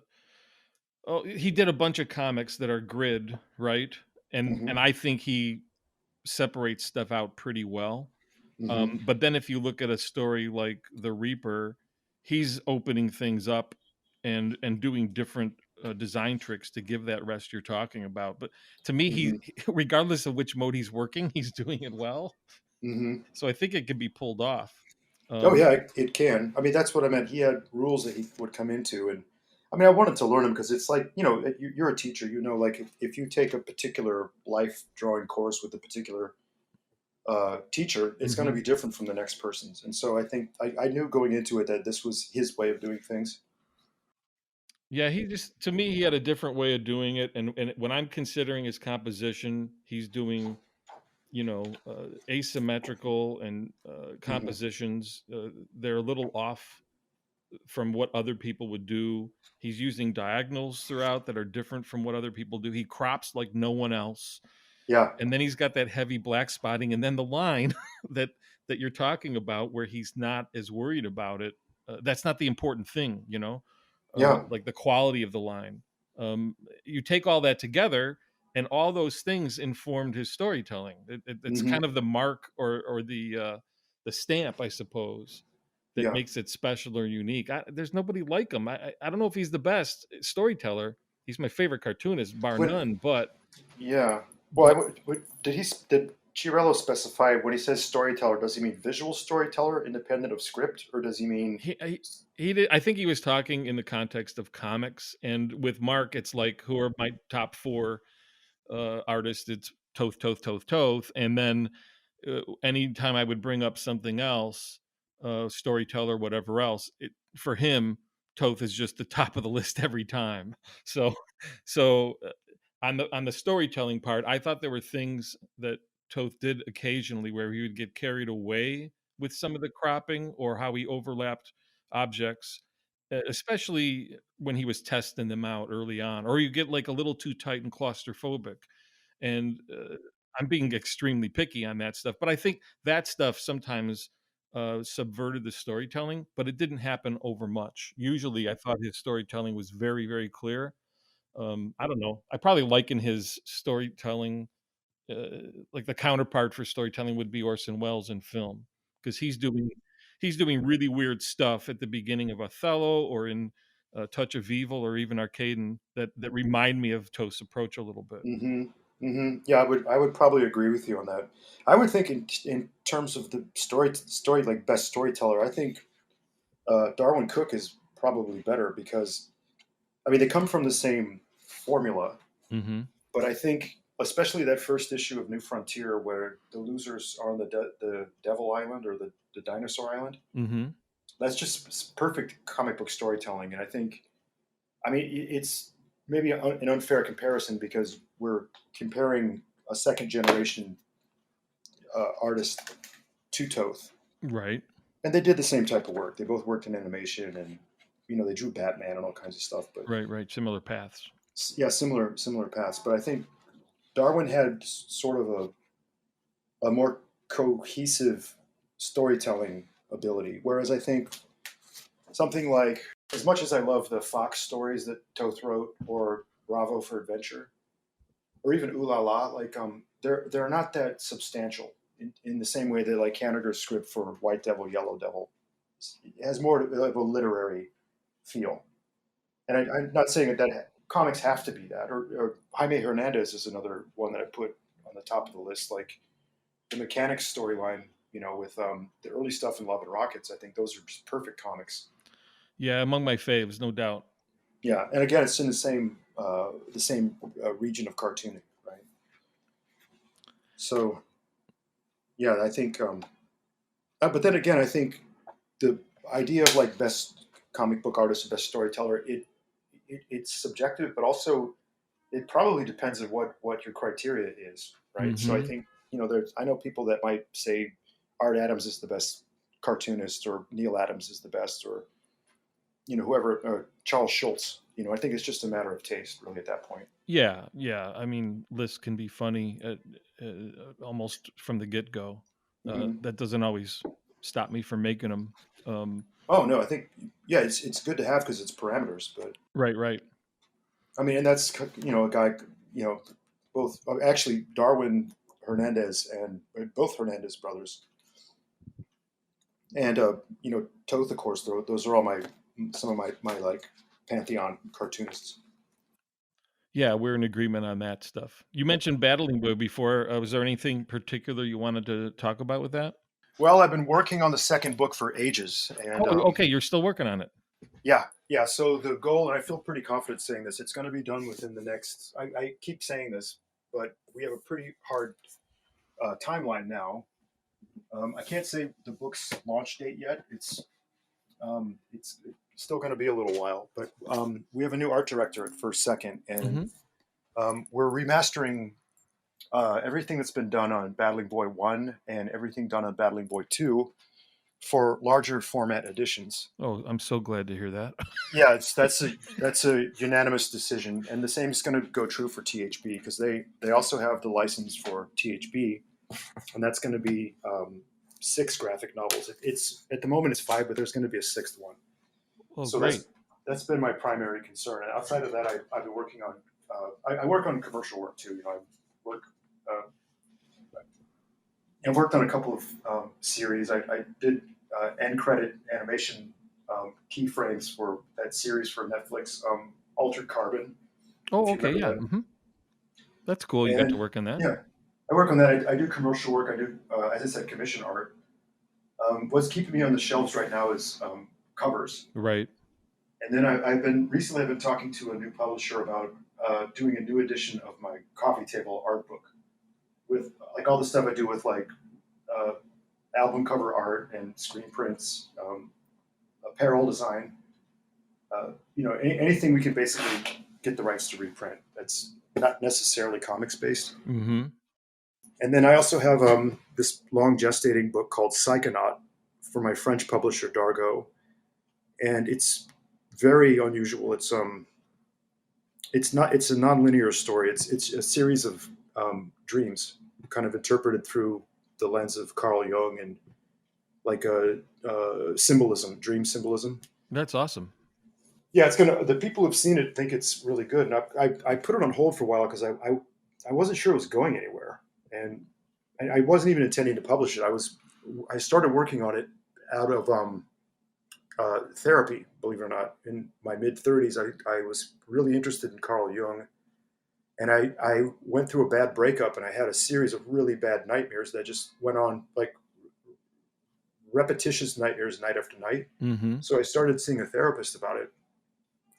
B: oh, he did a bunch of comics that are grid, right? And
A: Hmm.
B: I think he separates stuff out pretty well.
A: Hmm.
B: But then if you look at a story like The Reaper, he's opening things up and doing different design tricks to give that rest you're talking about. But to me,
A: Hmm.
B: regardless of which mode he's working, he's doing it well.
A: Hmm.
B: So I think it can be pulled off.
A: Oh
B: Um,
A: yeah, it can. I mean, that's what I meant. He had rules that he would come into, and I mean, I wanted to learn them because it's like you're a teacher. Like if you take a particular life drawing course with a particular teacher, it's going to
B: mhm.
A: be different from the next person's. And so I think I knew going into it that this was his way of doing things.
B: Yeah, he just to me he had a different way of doing it, and when I'm considering his composition, he's doing asymmetrical and
A: Hmm.
B: compositions. They're a little off from what other people would do. He's using diagonals throughout that are different from what other people do. He crops like no one else.
A: Yeah,
B: And then he's got that heavy black spotting and then the line that you're talking about where he's not as worried about it. That's not the important thing,
A: yeah,
B: like the quality of the line. You take all that together and all those things informed his storytelling. It's
A: Hmm.
B: kind of the mark or the stamp, I suppose, that
A: Yeah.
B: makes it special or unique. There's nobody like him. I don't know if he's the best storyteller. He's my favorite cartoonist, bar
A: When,
B: none. But
A: yeah. Well,
B: but
A: did Chiarello specify when he says storyteller? Does he mean visual storyteller, independent of script, or does he mean?
B: he did. I think he was talking in the context of comics, and with Mark, it's like who are my top four artists? It's Toth, and then anytime I would bring up something else, storyteller, whatever else, for him, Toth is just the top of the list every time. So, so on the storytelling part, I thought there were things that Toth did occasionally where he would get carried away with some of the cropping or how he overlapped objects, especially when he was testing them out early on, or you get like a little too tight and claustrophobic. And I'm being extremely picky on that stuff, but I think that stuff sometimes subverted the storytelling, but it didn't happen over much. Usually, I thought his storytelling was very, very clear. I don't know. I probably liken his storytelling, like the counterpart for storytelling would be Orson Welles in film, because he's doing really weird stuff at the beginning of Othello or in Touch of Evil or even Arcaden that remind me of Toast's approach a little bit.
A: Hmm. Hmm. Yeah, I would probably agree with you on that. I would think in terms of the story like best storyteller, I think Darwin Cook is probably better because I mean they come from the same formula,
B: Mm-hmm.
A: but I think especially that first issue of New Frontier where the losers are on the Devil Island or the Dinosaur Island.
B: Mm-hmm.
A: That's just perfect comic book storytelling, and I mean it's maybe an unfair comparison because we're comparing a second generation artist to Toth,
B: Right.
A: and they did the same type of work. They both worked in animation, and they drew Batman and all kinds of stuff. But
B: Right. Right. Similar paths.
A: yeah, similar paths. But I think Darwin had sort of a more cohesive storytelling ability, whereas I think something like, as much as I love the Fox stories that Toth wrote, or Bravo for Adventure, or even Ooh La La, like they're not that substantial in the same way that like Haniger's script for White Devil, Yellow Devil it has more of a literary feel. And I'm not saying that comics have to be that. Or Jaime Hernandez is another one that I put on the top of the list. Like the Mechanics storyline, with the early stuff in Love and Rockets. I think those are just perfect comics.
B: Yeah, among my faves, no doubt.
A: Yeah, and again, it's in the same region of cartooning, right? So yeah, I think. But then again, I think the idea of like best comic book artist or best storyteller, it's subjective, but also it probably depends on what your criteria is, right? So I
B: Mm-hmm.
A: think I know people that might say Art Adams is the best cartoonist, or Neil Adams is the best, or whoever, Charles Schultz. I think it's just a matter of taste, really, at that point.
B: Yeah, yeah. I mean, lists can be funny almost from the get go.
A: Hmm.
B: That doesn't always stop me from making them.
A: Oh no, I think yeah, it's good to have because it's parameters, but
B: Right, right.
A: I mean, and that's a guy, you know, both actually Darwin Hernandez and both Hernandez brothers, and Toth, of course. Those are all some of my like pantheon cartoonists.
B: Yeah, we're in agreement on that stuff. You mentioned Battling Boy before. Was there anything particular you wanted to talk about with that?
A: Well, I've been working on the second book for ages, and
B: Oh, okay. You're still working on it.
A: yeah. So the goal, and I feel pretty confident saying this, it's going to be done within the next. I keep saying this, but we have a pretty hard timeline now. I can't say the book's launch date yet. It's still going to be a little while, but we have a new art director at First Second, and
B: Hmm.
A: we're remastering everything that's been done on Battling Boy 1 and everything done on Battling Boy 2 for larger format editions.
B: Oh, I'm so glad to hear that.
A: Yeah, that's a unanimous decision, and the same is going to go true for THB because they also have the license for THB, and that's going to be 6 graphic novels. It's at the moment it's 5, but there's going to be a sixth one.
B: Oh,
A: So
B: great.
A: that's been my primary concern. And outside of that, I've been working on I work on commercial work too. I work uh, and worked on a couple of series. I did end credit animation keyframes for that series for Netflix, Altered Carbon,
B: Oh,
A: if you
B: okay,
A: remember
B: yeah.
A: that.
B: That's cool. You got to
A: And
B: work on that.
A: yeah, I work on that. I do commercial work. I do, as I said, commission art. What's keeping me on the shelves right now is covers.
B: Right.
A: And then I've been talking to a new publisher about doing a new edition of my coffee table art book with like all the stuff I do with like uh, album cover art and screen prints, apparel design. Anything we can basically get the rights to reprint. That's not necessarily comics based.
B: Mm-hmm.
A: And then I also have this long gestating book called Psychonaut for my French publisher Dargo, and it's very unusual. It's a nonlinear story. It's a series of dreams, kind of interpreted through the lens of Carl Jung and like a symbolism, dream symbolism.
B: That's awesome.
A: Yeah, it's gonna. The people who've seen it think it's really good, and I put it on hold for a while because I wasn't sure it was going anywhere, and I wasn't even intending to publish it. I started working on it out of therapy, believe it or not. In my mid 30s, I was really interested in Carl Jung, and I went through a bad breakup, and I had a series of really bad nightmares that just went on like repetitious nightmares night after night.
B: Mm-hmm.
A: So I started seeing a therapist about it,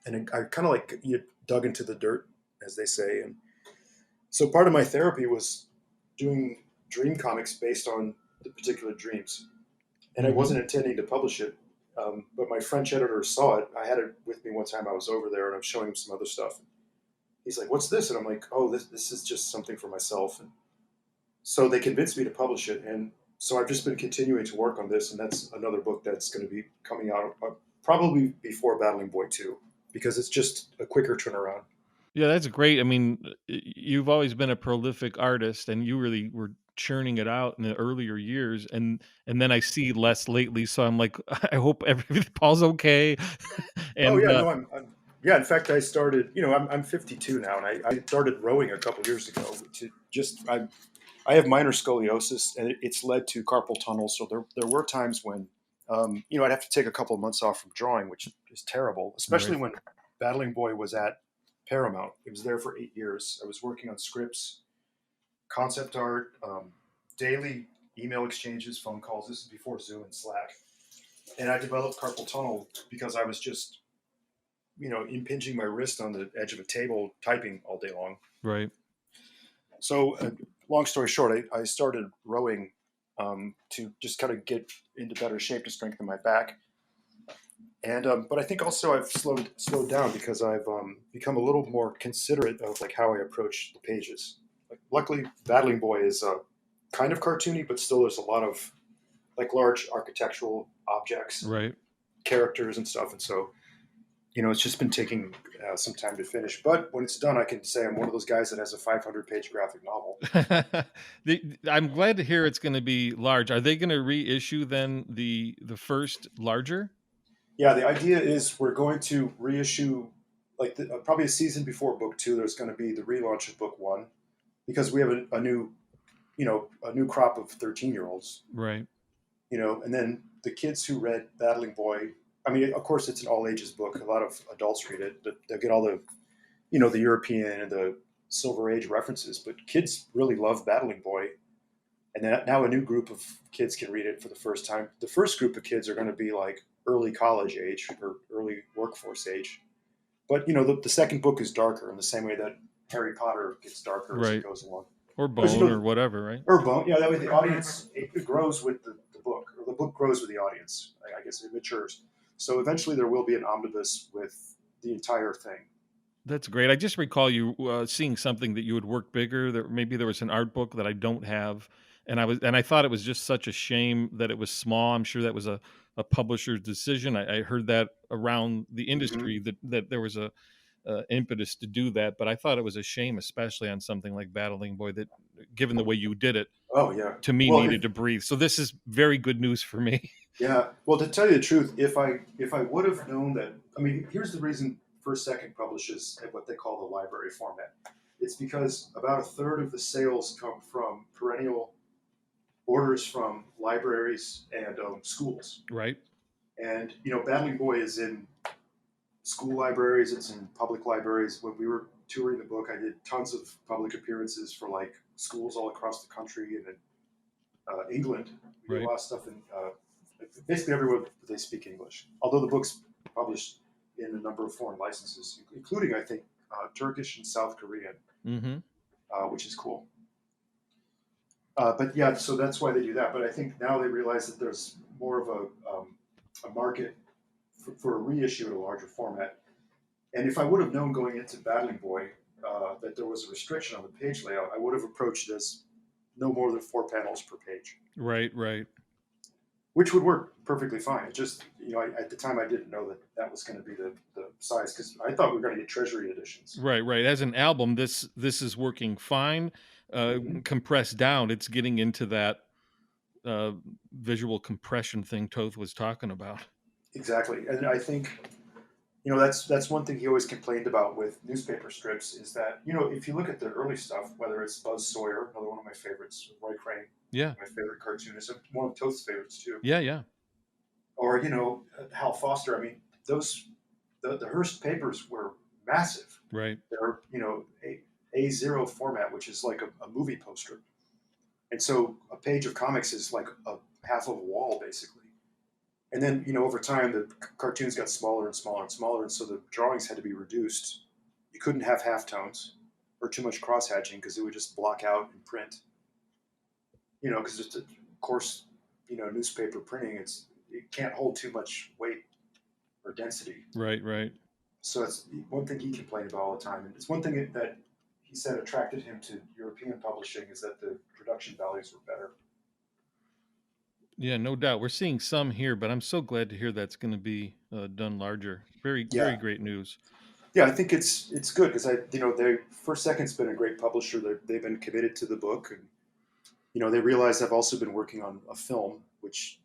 A: and I kind of like you dug into the dirt, as they say. And so part of my therapy was doing dream comics based on the particular dreams, and I
B: Mm-hmm.
A: wasn't intending to publish it. But my French editor saw it. I had it with me one time. I was over there, and I'm showing him some other stuff. He's like, "What's this?" And I'm like, "Oh, this is just something for myself." And so they convinced me to publish it, and so I've just been continuing to work on this, and that's another book that's going to be coming out probably before Battling Boy 2, because it's just a quicker turnaround.
B: Yeah, that's great. I mean, you've always been a prolific artist, and you really were churning it out in the earlier years, and then I see less lately, so I'm like, I hope everything Paul's okay.
A: Oh
B: And
A: yeah, no, yeah. In fact, I started. I'm 52 now, and I started rowing a couple years ago. To just I have minor scoliosis, and it's led to carpal tunnel. So there were times when I'd have to take a couple of months off from drawing, which is terrible, especially
B: right,
A: when Battling Boy was at Paramount. It was there for 8 years. I was working on scripts, concept art, daily email exchanges, phone calls. This is before Zoom and Slack, and I developed carpal tunnel because I was just impinging my wrist on the edge of a table typing all day long.
B: right.
A: So, long story short, I started rowing to just kind of get into better shape to strengthen my back. And but I think also I've slowed down because I've become a little more considerate of like how I approach the pages. Like, luckily, Battling Boy is kind of cartoony, but still there's a lot of like large architectural objects and
B: Right.
A: characters and stuff, and so it's just been taking some time to finish. But when it's done, I can say I'm one of those guys that has a 500-page graphic novel.
B: I'm glad to hear it's going to be large. Are they going to reissue then the first larger?
A: Yeah, the idea is we're going to reissue like probably a season before book 2. There's going to be the relaunch of book 1 because we have a new a new crop of 13-year-olds.
B: Right.
A: And then the kids who read Battling Boy. I mean, of course, it's an all ages book. A lot of adults read it. They'll get all the the European and the Silver Age references, but kids really love Battling Boy. And then now a new group of kids can read it for the first time. The first group of kids are going to be like early college age or early workforce age. But the second book is darker in the same way that Harry Potter gets darker as it
B: Right.
A: goes along.
B: Or
A: Because
B: bone or whatever, right?
A: or bone, yeah, that way the audience it grows with the book, or the book grows with the audience. I guess it matures. So eventually there will be an omnibus with the entire thing.
B: That's great. I just recall you seeing something that you had worked bigger. That maybe there was an art book that I don't have, and I thought it was just such a shame that it was small. I'm sure that was a publisher's decision. I heard that around the
A: Hmm.
B: industry that there was a impetus to do that, but I thought it was a shame, especially on something like Battling Boy, that given the way you did it,
A: Oh yeah.
B: to me
A: Well,
B: needed to breathe. So this is very good news for me.
A: yeah. Well, to tell you the truth, if I would have known that, I mean, here's the reason First Second publishes at what they call the library format. It's because about a third of the sales come from perennial orders from libraries and schools.
B: Right.
A: And Battling Boy is in school libraries. It's in public libraries. When we were touring the book, I did tons of public appearances for like schools all across the country and in England. We did a lot of stuff in basically everywhere they speak English. Although the book's published in a number of foreign licenses, including I think Turkish and South Korean, which is cool. But yeah, so that's why they do that. But I think now they realize that there's more of a market for a reissue in a larger format. And if I would have known going into Battling Boy that there was a restriction on the page layout, I would have approached it as no more than 4 panels per page.
B: Right, right.
A: Which would work perfectly fine. It just, at the time I didn't know that was going to be the size, because I thought we were going to get treasury editions.
B: Right, right. As an album, this is working fine. Compressed down, it's getting into that visual compression thing Toth was talking about.
A: Exactly. And I think that's one thing he always complained about with newspaper strips is that if you look at the early stuff, whether it's Buzz Sawyer, another one of my favorites, Roy Crane, my favorite cartoonist, one of Toth's favorites too, or Hal Foster. I mean, the Hearst papers were massive.
B: Right.
A: They're A0 format, which is like a movie poster. And so a page of comics is like a half of a wall, basically. And then, over time, the cartoons got smaller and smaller and smaller, and so the drawings had to be reduced. You couldn't have halftones or too much cross-hatching because it would just block out in print. Because it's, of course, newspaper printing, it can't hold too much weight or density.
B: Right, right.
A: So that's one thing he complained about all the time. And it's one thing that he said attracted him to European publishing is that the production values were better.
B: Yeah, no doubt. We're seeing some here, but I'm so glad to hear that's going to be done larger. Very great news.
A: Yeah, I think it's good because First Second's been a great publisher. They've been committed to the book, and they realize I've also been working on a film, which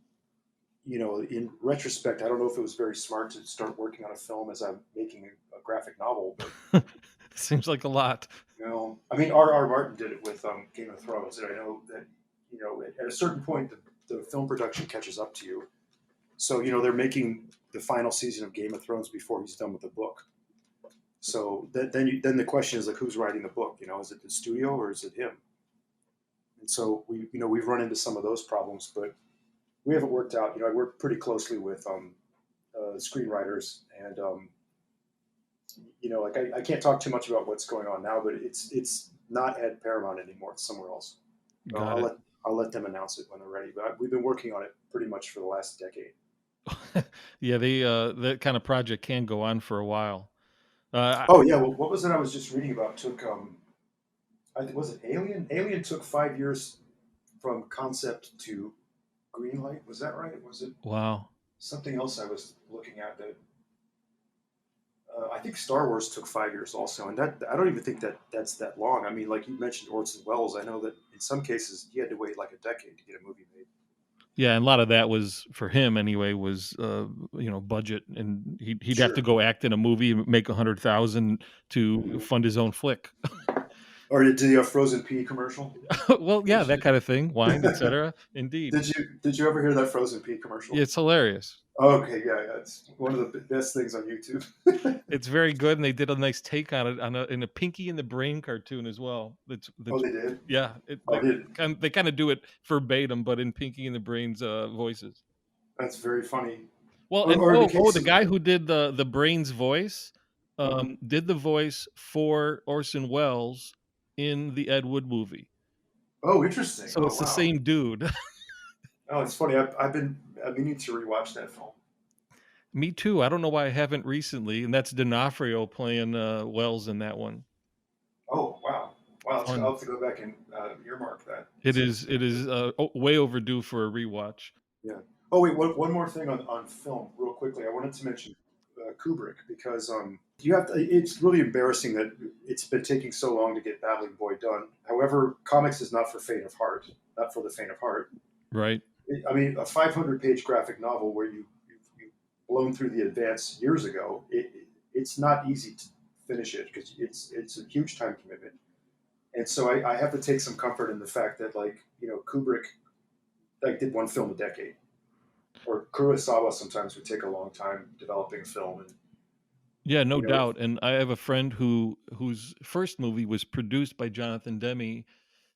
A: in retrospect, I don't know if it was very smart to start working on a film as I'm making a graphic novel. But
B: seems like a lot.
A: I mean, R.R. Martin did it with Game of Thrones, and I know that at a certain point the film production catches up to you. So they're making the final season of Game of Thrones before he's done with the book. So then the question is like, who's writing the book? Is it the studio or is it him? And so we've run into some of those problems, but we haven't worked out. I work pretty closely with screenwriters, and I can't talk too much about what's going on now, but it's not at Paramount anymore. It's somewhere else. I'll let them announce it when they're ready. But we've been working on it pretty much for the last decade.
B: Yeah, that kind of project can go on for a while.
A: Well, what was it I was just reading about? Took was it Alien? Alien took 5 years from concept to greenlight. Was that right? Was it?
B: Wow.
A: Something else I was looking at that. I think Star Wars took 5 years also, and that I don't even think that's that long. I mean, like you mentioned Orson Welles, I know that in some cases he had to wait like a decade to get a movie made.
B: Yeah, and a lot of that was for him anyway. Was budget, and he'd have to go act in a movie and make $100,000 to fund his own flick.
A: Or did the Frozen Pea commercial?
B: Well, yeah, that kind of thing, wine, etc. Indeed.
A: Did you ever hear that Frozen Pea commercial?
B: It's hilarious.
A: Okay, yeah, it's one of the best things on YouTube.
B: It's very good, and they did a nice take on it in a Pinky and the Brain cartoon as well.
A: They did?
B: Yeah, they kind of do it verbatim, but in Pinky and the Brain's voices.
A: That's very funny.
B: Well, the guy who did the Brain's voice did the voice for Orson Welles in the Ed Wood movie.
A: Oh, interesting.
B: So it's the same dude.
A: Oh, it's funny. I've been meaning to rewatch that film.
B: Me too. I don't know why I haven't recently, and that's D'Onofrio playing Wells in that one.
A: Oh, wow. Wow, I'll have to go back and earmark that.
B: It is way overdue for a rewatch.
A: Yeah. Oh, wait, one more thing on film, real quickly. I wanted to mention Kubrick, because it's really embarrassing that it's been taking so long to get Battling Boy done. However, comics is not for the faint of heart.
B: Right.
A: I mean, a 500-page graphic novel where you've blown through the advance years ago, it's not easy to finish it because it's a huge time commitment. And so I have to take some comfort in the fact that, like, Kubrick like did one film a decade, or Kurosawa sometimes would take a long time developing a film, and
B: Yeah, no
A: you know,
B: doubt. And I have a friend whose first movie was produced by Jonathan Demme,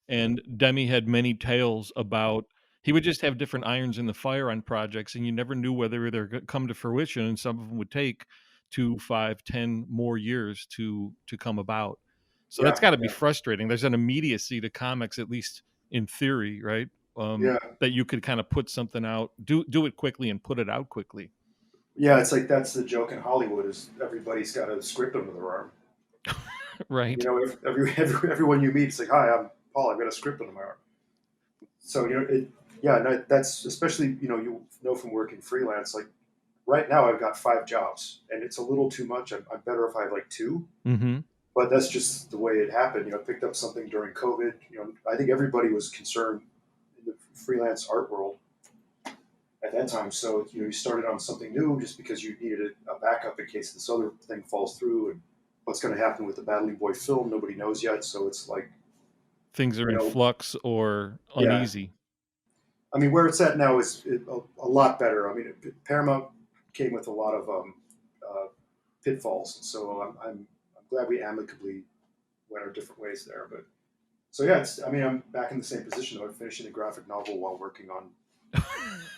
B: and Demme had many tales about he would just have different irons in the fire on projects, and you never knew whether they're gonna come to fruition, and some of them would take 2, 5, 10 more years to come about. So that's
A: yeah,
B: gotta be
A: yeah,
B: frustrating. There's an immediacy to comics, at least in theory, right?
A: yeah,
B: That you could kinda put something out, do it quickly and put it out quickly.
A: yeah. It's like that's the joke in Hollywood is everybody's got a script under their arm.
B: Right.
A: Everyone you meet is like, "Hi, I'm Paul. I've got a script under my arm." So yeah, no, that's especially you know from working freelance. Like right now, I've got 5 jobs, and it's a little too much. I'm better if I have like two,
B: Mhm.
A: but that's just the way it happened. I picked up something during COVID. I think everybody was concerned in the freelance art world at that time. So you started on something new just because you needed a backup in case this other thing falls through. And what's going to happen with the Battling Boy film? Nobody knows yet. So it's like,
B: Things are
A: you
B: in
A: know,
B: flux or
A: yeah.
B: uneasy.
A: I mean, where it's at now is a lot better. I mean, Paramount came with a lot of uh, pitfalls, so I'm glad we amicably went our different ways there. But so yeah, I mean, I'm back in the same position. I'm finishing a graphic novel while working on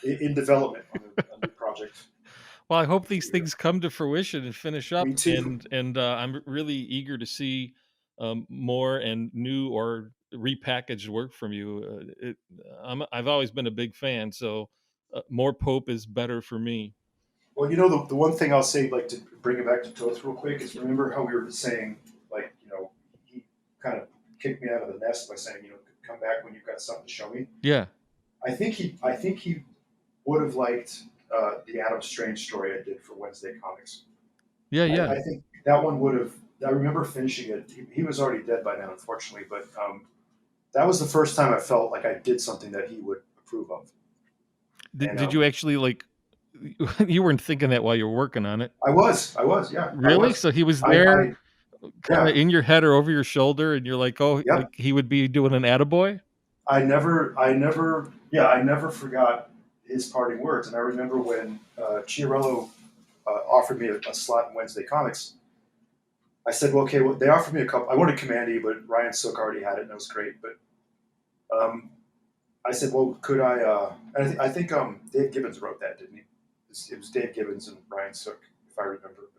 A: in development on a new project.
B: Well, I hope
A: So,
B: these
A: yeah,
B: things come to fruition and finish
A: me
B: up,
A: too.
B: and I'm really eager to see more and new or repackaged work from you. I've always been a big fan, so more Pope is better for me.
A: Well, the one thing I'll say, like to bring it back to Toth real quick, is remember how we were saying, like, he kind of kicked me out of the nest by saying, come back when you've got something to show me.
B: Yeah,
A: I think he would have liked the Adam Strange story I did for Wednesday Comics.
B: yeah, yeah,
A: I think that one would have. I remember finishing it. He was already dead by now, unfortunately, but that was the first time I felt like I did something that he would approve of. And
B: Did you actually like? You weren't thinking that while you were working on it,
A: yeah, I
B: really?
A: was.
B: So he was there,
A: I
B: kind
A: yeah,
B: of in your head or over your shoulder, and you're like, oh, like
A: yep.
B: he would be doing an attaboy?
A: I never forgot his parting words. And I remember when Chiarello offered me a slot in Wednesday Comics. I said, well, okay, well, they offered me a couple. I wanted Commandy, but Ryan Sook already had it, and it was great. But um, I said, well, could I? I think Dave Gibbons wrote that, didn't he? It was Dave Gibbons and Ryan Sook, if I remember.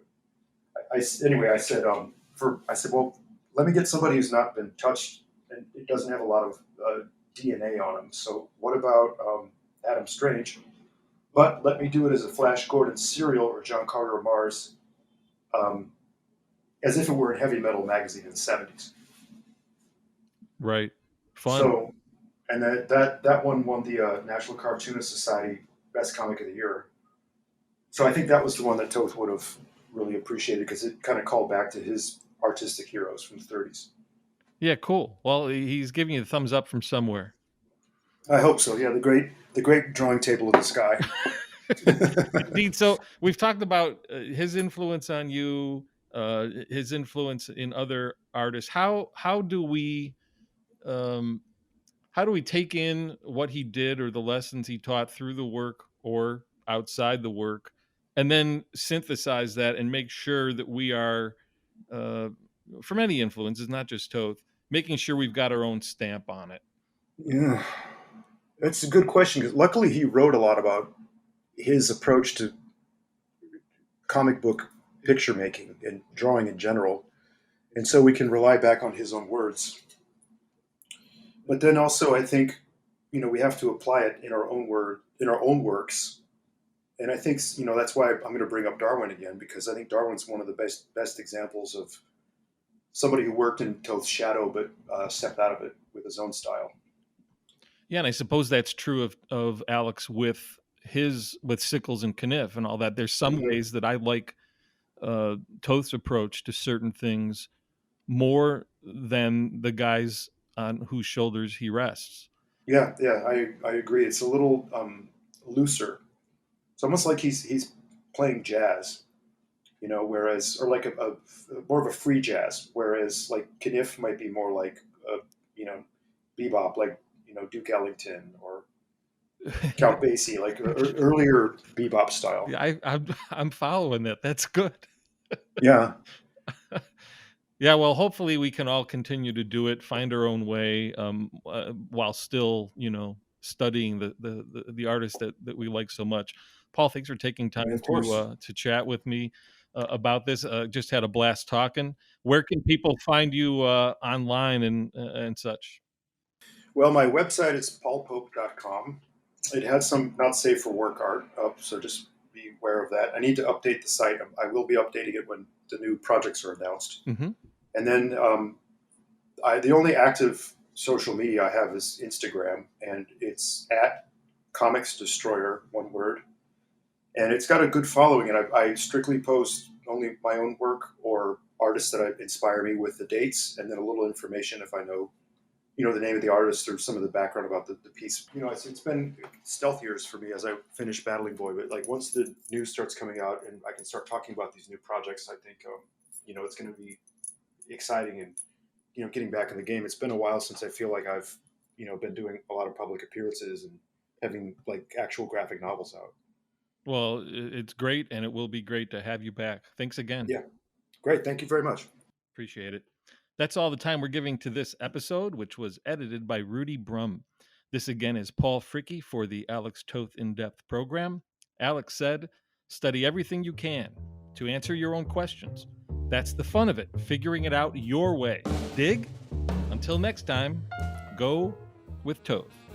A: Anyway, I said, well, let me get somebody who's not been touched and it doesn't have a lot of DNA on him. So what about Adam Strange? But let me do it as a Flash Gordon serial or John Carter of Mars, um, as if it were a heavy metal magazine in the '70s.
B: Right, fun.
A: So, and that one won the National Cartoonist Society Best Comic of the Year. So I think that was the one that Toth would have really appreciated because it kind of called back to his artistic heroes from the '30s.
B: Yeah, cool. Well, he's giving you the thumbs up from somewhere.
A: I hope so. Yeah, the great drawing table in the sky.
B: Indeed. So we've talked about his influence on you, his influence in other artists. Um, how do we take in what he did or the lessons he taught through the work or outside the work, and then synthesize that and make sure that we are, uh, from any influences, not just Toth, making sure we've got our own stamp on it.
A: Yeah, that's a good question because luckily he wrote a lot about his approach to comic book picture making and drawing in general, and so we can rely back on his own words. But then also, I think we have to apply it in our own works. And I think that's why I'm going to bring up Darwin again because I think Darwin's one of the best examples of somebody who worked in Toth's shadow but stepped out of it with his own style.
B: Yeah, and I suppose that's true of Alex with Sickles and Kniff and all that. There's some
A: Hmm.
B: ways that I like Toth's approach to certain things more than the guys on whose shoulders he rests.
A: Yeah, yeah, I agree. It's a little looser. It's almost like he's playing jazz. whereas, or like a more of a free jazz, whereas like Kniff might be more like a, you know, bebop, like, Duke Ellington or Count Basie, like earlier bebop style.
B: Yeah, I'm following that. That's good.
A: Yeah.
B: Yeah, well, hopefully we can all continue to do it, find our own way, while still, studying the artists that we like so much. Paul, thanks for taking time
A: Of course.
B: to chat with me about this. Just had a blast talking. Where can people find you online and such?
A: Well, my website is paulpope.com. It has some not safe for work art up, so just be aware of that. I need to update the site. I will be updating it when the new projects are announced.
B: Mm-hmm.
A: And then the only active social media I have is Instagram, and it's at Comics Destroyer, one word. And it's got a good following, and I strictly post only my own work or artists that inspire me with the dates, and then a little information if I know the name of the artist or some of the background about the piece. It's been stealth years for me as I finish Battling Boy, but like once the news starts coming out and I can start talking about these new projects, I think it's going to be exciting and getting back in the game. It's been a while since I feel like I've been doing a lot of public appearances and having like actual graphic novels out.
B: Well, it's great, and it will be great to have you back. Thanks again.
A: Yeah, great. Thank you very much.
B: Appreciate it. That's all the time we're giving to this episode, which was edited by Rudy Brum. This again is Paul Fricke for the Alex Toth In Depth program. Alex said, study everything you can to answer your own questions. That's the fun of it, figuring it out your way. Dig? Until next time, go with Toth.